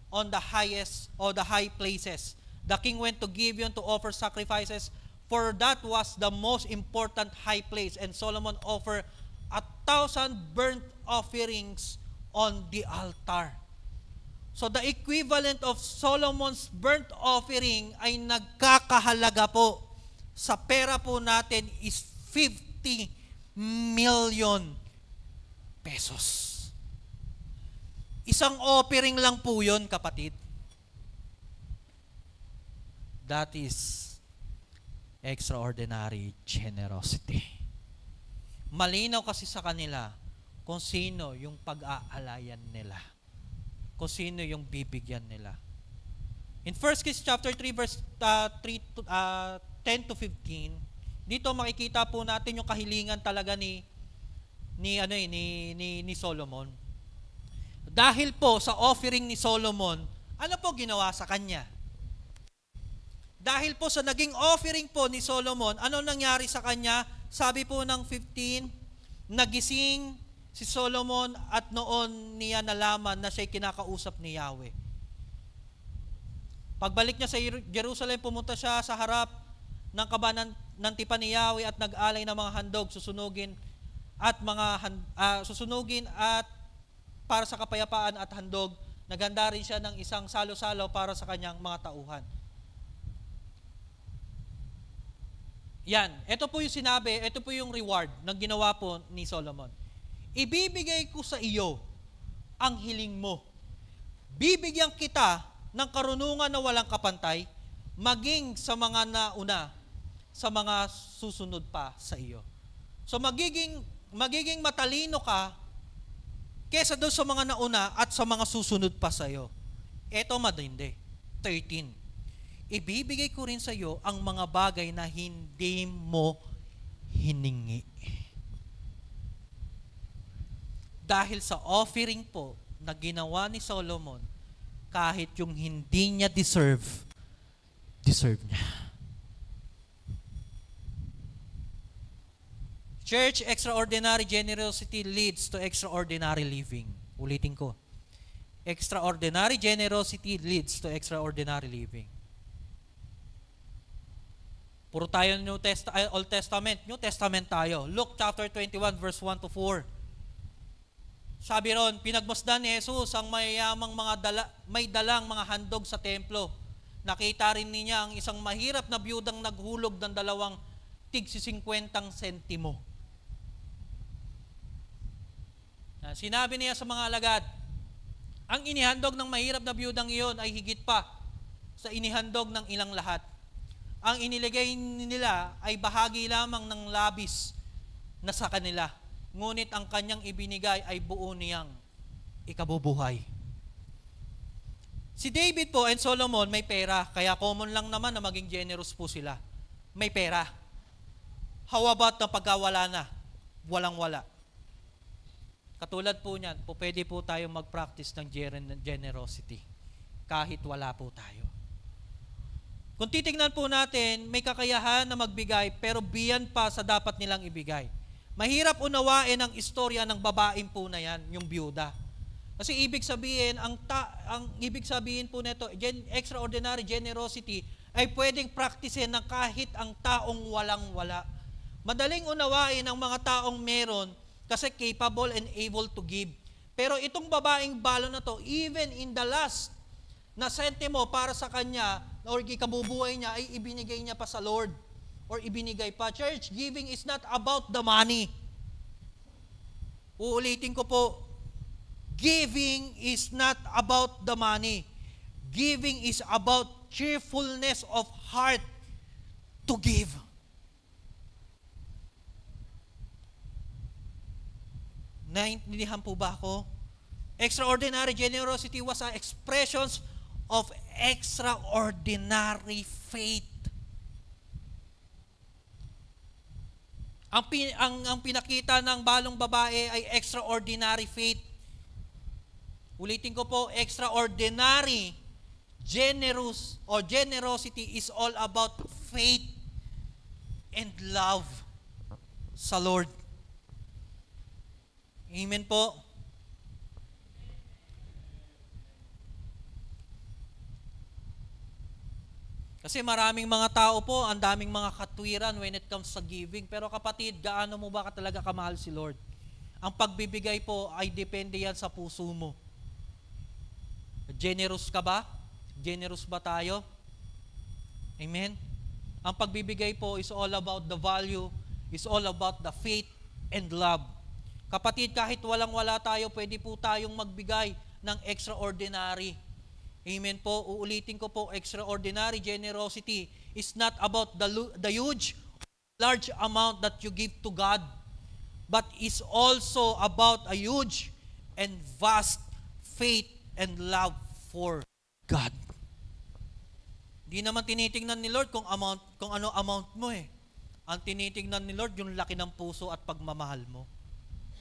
on the highest or the high places. The king went to Gibeon to offer sacrifices, for that was the most important high place. And Solomon offered 1,000 burnt offerings on the altar. So the equivalent of Solomon's burnt offering ay nagkakahalaga po sa pera po natin is 50 million pesos. Isang offering lang po yun, kapatid. That is extraordinary generosity. Malinaw kasi sa kanila kung sino yung pag-aalayan nila. Kung sino yung bibigyan nila. In 1 Kings chapter 3 verse 10 to 15, dito makikita po natin yung kahilingan talaga ni Solomon. Dahil po sa offering ni Solomon, ano po ginawa sa kanya? Dahil po sa naging offering po ni Solomon, ano nangyari sa kanya? Sabi po ng 15, nagising si Solomon at noon niya nalaman na siya'y kinakausap ni Yahweh. Pagbalik niya sa Jerusalem, pumunta siya sa harap ng kabanan ng tipan ni Yahweh at nag-alay ng mga handog, susunugin at para sa kapayapaan at handog. Naghanda rin siya ng isang salo-salo para sa kanyang mga tauhan. Yan, ito po yung sinabi, ito po yung reward ng ginawa po ni Solomon. Ibibigay ko sa iyo ang hiling mo. Bibigyan kita ng karunungan na walang kapantay, maging sa mga nauna, sa mga susunod pa sa iyo. So magiging matalino ka kesa doon sa mga nauna at sa mga susunod pa sa iyo. Ito matindi. 13. Ibibigay ko rin sa iyo ang mga bagay na hindi mo hiningi. Dahil sa offering po na ginawa ni Solomon, kahit yung hindi niya deserve niya. Church, extraordinary generosity leads to extraordinary living. Ulitin ko. Extraordinary generosity leads to extraordinary living. Puro tayo Old Testament. New Testament tayo. Luke chapter 21 verse 1 to 4. Sabi ron, pinagmasdan ni Jesus ang mayamang may dalang mga handog sa templo. Nakita rin niya ang isang mahirap na biyudang naghulog ng 2 tig-50 sentimo. Sinabi niya sa mga alagad, ang inihandog ng mahirap na biyudang iyon ay higit pa sa inihandog ng ilang lahat. Ang iniligay nila ay bahagi lamang ng labis na sa kanila. Ngunit ang kanyang ibinigay ay buo niyang ikabubuhay. Si David po and Solomon may pera, kaya common lang naman na maging generous po sila. May pera. How about na pagkawala na? Walang-wala. Katulad po niyan, pwede po tayo mag-practice ng generosity kahit wala po tayo. Kung titingnan po natin, may kakayahan na magbigay pero beyond pa sa dapat nilang ibigay. Mahirap unawain ang istorya ng babaeng po na yan, yung byuda. Kasi ibig sabihin, ang ibig sabihin po nito, extraordinary generosity ay pwedeng practicein ng kahit ang taong walang-wala. Madaling unawain ang mga taong meron kasi capable and able to give. Pero itong babaeng balo na to, even in the last na sentimo para sa kanya, or ikabubuhay niya, ay ibinigay niya pa sa Lord. Or ibinigay pa. Church, giving is not about the money. Uulitin ko po, giving is not about the money. Giving is about cheerfulness of heart to give. Naintindihan po ba ako? Extraordinary generosity was an expressions of extraordinary faith. Ang pinakita ng balong babae ay extraordinary faith. Ulitin ko po, extraordinary generosity is all about faith and love sa Lord. Amen po. Kasi maraming mga tao po, ang daming mga katwiran when it comes sa giving. Pero kapatid, gaano mo ba talaga kamahal si Lord? Ang pagbibigay po ay depende yan sa puso mo. Generous ka ba? Generous ba tayo? Amen? Ang pagbibigay po is all about the value, is all about the faith and love. Kapatid, kahit walang-wala tayo, pwede po tayong magbigay ng extraordinary. Amen po. Uulitin ko po, extraordinary generosity is not about the huge, large amount that you give to God, but is also about a huge and vast faith and love for God. Di naman tinitingnan ni Lord kung ano amount mo eh. Ang tinitingnan ni Lord yung laki ng puso at pagmamahal mo.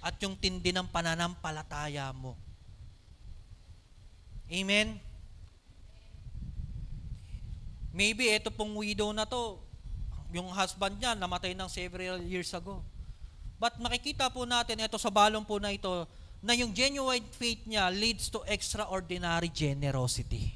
At yung tindi ng pananampalataya mo. Amen? Maybe ito pong widow na to, yung husband niya namatay ng several years ago. But makikita po natin ito sa balong po na ito, na yung genuine faith niya leads to extraordinary generosity.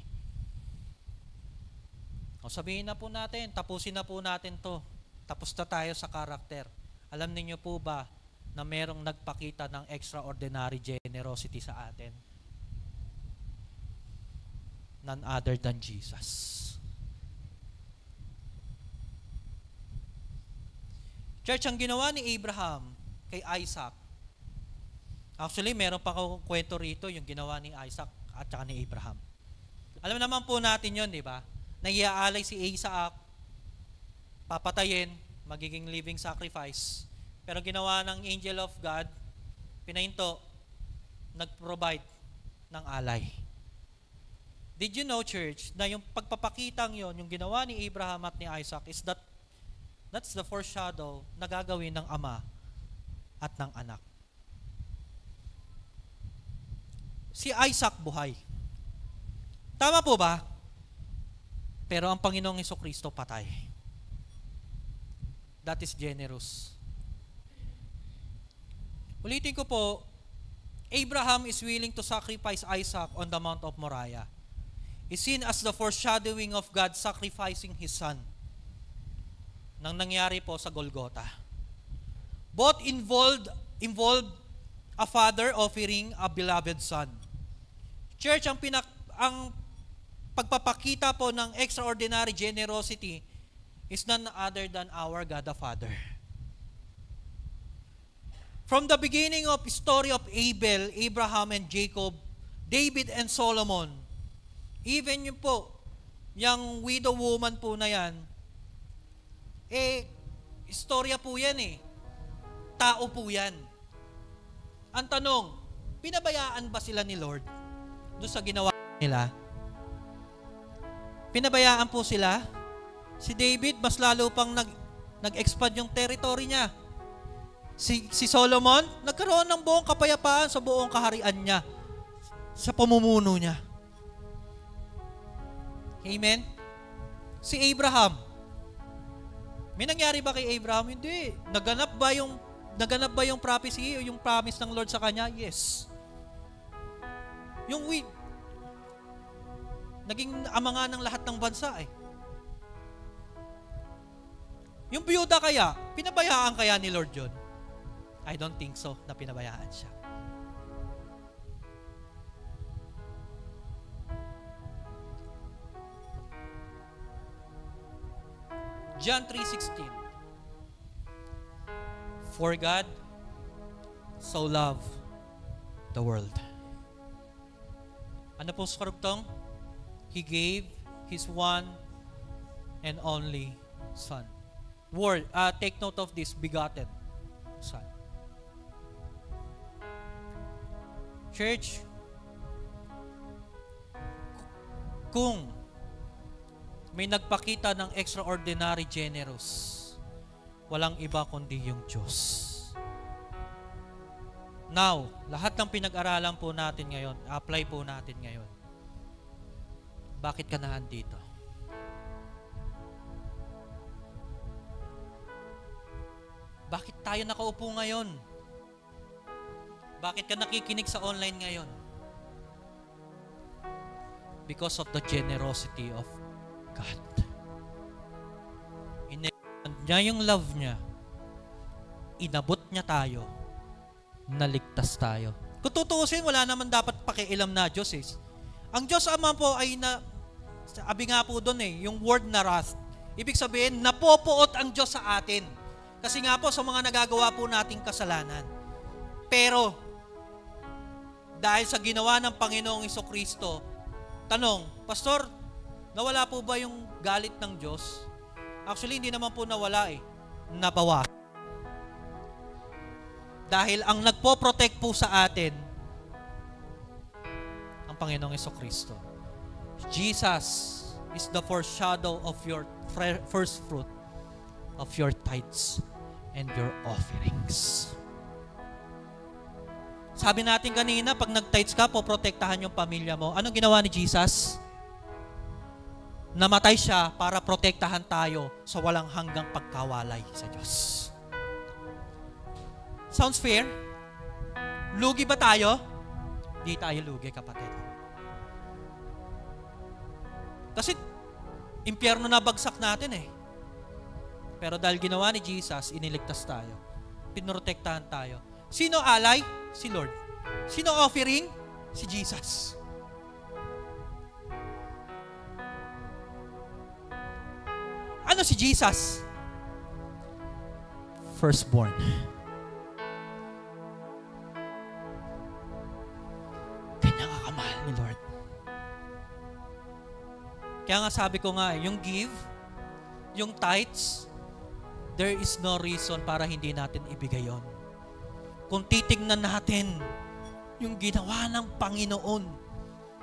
O sabihin na po natin, tapusin na po natin to. Tapos na tayo sa karakter. Alam niyo po ba na merong nagpakita ng extraordinary generosity sa atin? None other than Jesus. Church, ang ginawa ni Abraham kay Isaac, actually, meron pa akong kwento rito, yung ginawa ni Isaac at saka ni Abraham. Alam naman po natin yun, di ba? Naiaalay si Isaac, papatayin, magiging living sacrifice. Pero ginawa ng angel of God, pinahinto, nag-provide ng alay. Did you know, church, na yung pagpapakitang yon, yung ginawa ni Abraham at ni Isaac, that's the foreshadow na gagawin ng ama at ng anak. Si Isaac buhay. Tama po ba? Pero ang Panginoong Hesukristo patay. That is generous. Ulitin ko po, Abraham is willing to sacrifice Isaac on the Mount of Moriah. Is seen as the foreshadowing of God sacrificing His Son. Nang nangyari po sa Golgotha. Both involved a father offering a beloved son. Church, ang pagpapakita po ng extraordinary generosity is none other than our God the Father. From the beginning of story of Abel, Abraham and Jacob, David and Solomon, even yung po, yung widow woman po na yan, istorya po yan eh. Tao po yan. Ang tanong, pinabayaan ba sila ni Lord doon sa ginawa nila? Pinabayaan po sila? Si David, mas lalo pang nag-expand yung territory niya. Si Solomon, nagkaroon ng buong kapayapaan sa buong kaharian niya, sa pamumuno niya. Amen? Si Abraham, may nangyari ba kay Abraham? Hindi. Naganap ba yung prophecy o yung promise ng Lord sa kanya? Yes. Yung naging ama nga ng lahat ng bansa eh. Yung biyuda kaya, pinabayaan kaya ni Lord yun? I don't think so, na pinabayaan siya. John 3:16. For God so loved the world. Ano po sa karugtong? He gave His one and only Son. Take note of this, begotten Son. Church, kung may nagpakita ng extraordinary generous, walang iba kundi yung Diyos. Now, lahat ng pinag-aralan po natin ngayon, apply po natin ngayon. Bakit ka naandito? Bakit tayo nakaupo ngayon? Bakit ka nakikinig sa online ngayon? Because of the generosity of God. Inextend niya yung love niya. Inabot niya tayo naligtas tayo. Kung tutuusin, wala naman dapat pakialam na Diyos eh. Ang Diyos Ama po ay sabi nga po doon yung word na wrath. Ibig sabihin, napopoot ang Diyos sa atin. Kasi nga po, sa mga nagagawa po nating kasalanan. Pero, dahil sa ginawa ng Panginoong Jesucristo, tanong, Pastor, nawala po ba yung galit ng Diyos? Actually, hindi naman po nawala nabawa. Dahil ang nagpo-protect po sa atin, ang Panginoong Jesucristo. Jesus is the foreshadow of your first fruit of your tithes and your offerings. Sabi natin kanina, pag nag-tithes ka, poprotektahan yung pamilya mo. Anong ginawa ni Jesus? Namatay siya para protektahan tayo sa walang hanggang pagkawalay sa Diyos. Sounds fair? Lugi ba tayo? Di tayo lugi, kapatid. Kasi, impyerno na bagsak natin Pero dahil ginawa ni Jesus, iniligtas tayo. Pinrotektahan tayo. Sino alay? Si Lord. Sino offering? Si Jesus. Ano si Jesus? Firstborn. Kanya kakamahal ni Lord. Kaya nga sabi ko nga, yung give, yung tithes, there is no reason para hindi natin ibigay yon. Kung titignan natin yung ginawa ng Panginoon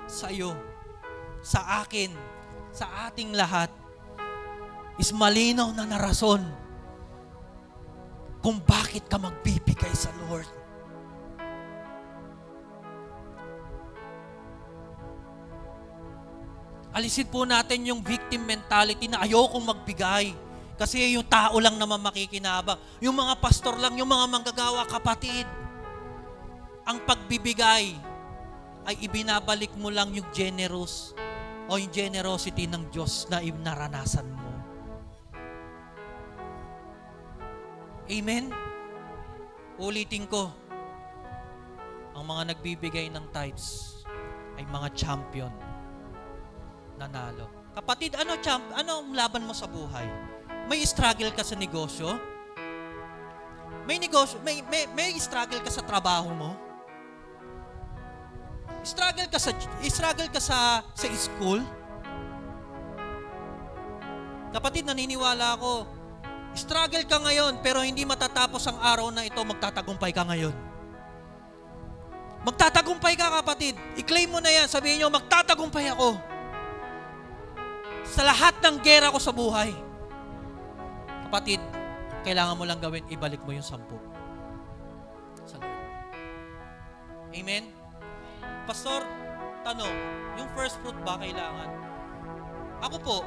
sa iyo, sa akin, sa ating lahat, is malinaw na rason kung bakit ka magbibigay sa Lord. Alisin po natin yung victim mentality na ayokong magbigay. Kasi yung tao lang naman makikinabang. Yung mga pastor lang, yung mga manggagawa, kapatid. Ang pagbibigay ay ibinabalik mo lang yung generous o yung generosity ng Diyos na naranasan mo. Amen? Ulitin ko, ang mga nagbibigay ng tithes ay mga champion. Nanalo. Kapatid, ano ang laban mo sa buhay? May struggle ka sa negosyo? May struggle ka sa trabaho mo? Struggle ka sa school? Kapatid, naniniwala ako, struggle ka ngayon pero hindi matatapos ang araw na ito, magtatagumpay ka ngayon. Magtatagumpay ka, kapatid. I-claim mo na yan. Sabihin nyo, magtatagumpay ako. Sa lahat ng gera ko sa buhay. Kapatid, kailangan mo lang gawin, ibalik mo yung 10. Sa Lord. Amen? Pastor, tanong, yung first fruit ba kailangan? Ako po,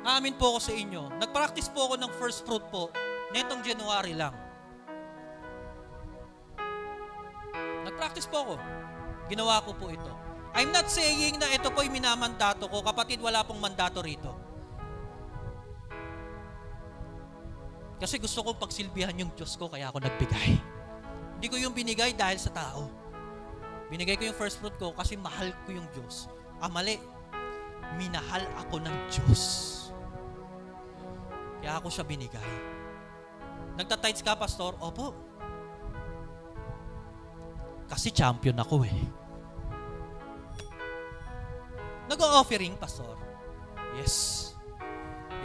aamin po ako sa inyo, nag-practice po ako ng first fruit po, netong January lang. Nag-practice po ako. Ginawa ko po ito. I'm not saying na ito po'y minamandato ko. Kapatid, wala pong mandato rito. Kasi gusto ko pagsilbihan yung Diyos ko, kaya ako nagbigay. Hindi ko yung binigay dahil sa tao. Binigay ko yung first fruit ko kasi mahal ko yung Diyos. Mali. Minahal ako ng Diyos. Kaya ako siya binigay. Nagtatides ka, Pastor? Opo. Kasi champion ako Nag-o-offering, Pastor? Yes.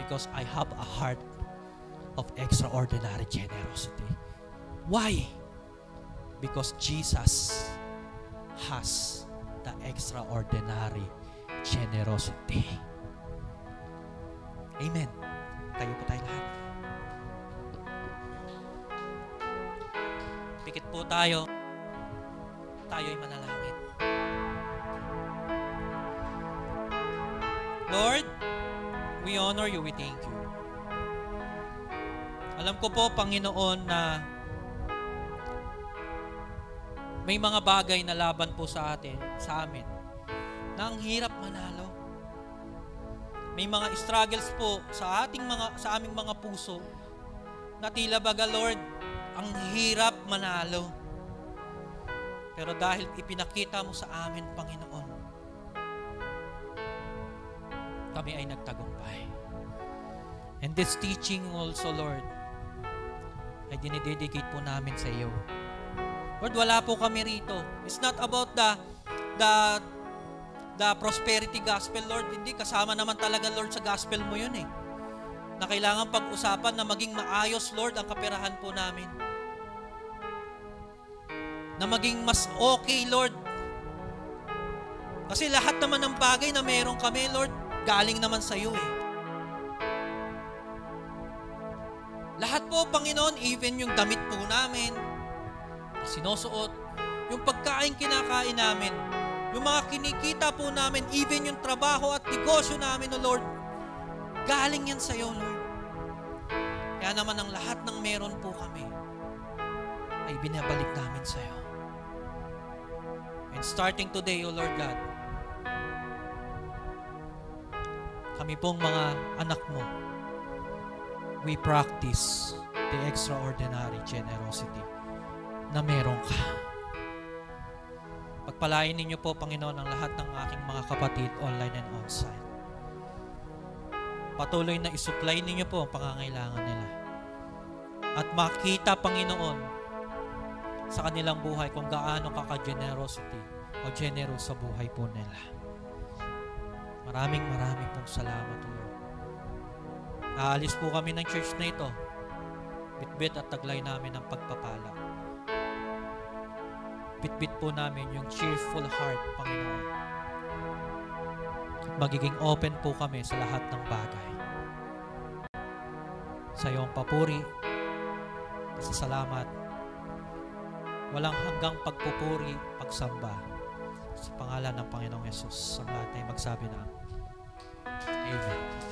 Because I have a heart of extraordinary generosity. Why? Because Jesus has the extraordinary generosity. Amen. Tayo po tayo lahat. Pikit po tayo. Tayo'y manalangin. Lord, we honor you, we thank you. Alam ko po, Panginoon, na may mga bagay na laban po sa amin, na ang hirap manalo. May mga struggles po sa aming mga puso, na tila baga, Lord, ang hirap manalo. Pero dahil ipinakita mo sa amin, Panginoon, kami ay nagtagumpay. And this teaching also, Lord, ay dinidedicate po namin sa iyo. Lord, wala po kami rito. It's not about the prosperity gospel, Lord. Hindi, kasama naman talaga, Lord, sa gospel mo yun eh. Na kailangan pag-usapan na maging maayos, Lord, ang kaperahan po namin. Na maging mas okay, Lord. Kasi lahat naman ng bagay na meron kami, Lord, galing naman sa iyo eh. Lahat po, Panginoon, even yung damit po namin, sinusuot, yung pagkain kinakain namin, yung mga kinikita po namin, even yung trabaho at negosyo namin, O Lord, galing yan sa iyo, Lord. Kaya naman ang lahat ng meron po kami ay binabalik namin sa iyo. And starting today, O Lord God, kami pong mga anak mo, we practice the extraordinary generosity na meron ka. Pagpalain ninyo po, Panginoon, ang lahat ng aking mga kapatid online and on-site. Patuloy na isupply ninyo po ang pangangailangan nila. At makita, Panginoon, sa kanilang buhay kung gaano ka-generosity o generous sa buhay po nila. Maraming pong salamat, Lord. Aalis po kami ng church na ito. Bitbit at taglay namin ang pagpapala. Bitbit po namin yung cheerful heart, Panginoon. At magiging open po kami sa lahat ng bagay. Sa iyong papuri, pasasalamat, walang hanggang pagpupuri, pagsamba. Sa pangalan ng Panginoong Yesus, ang lahat ay magsabi na Amen.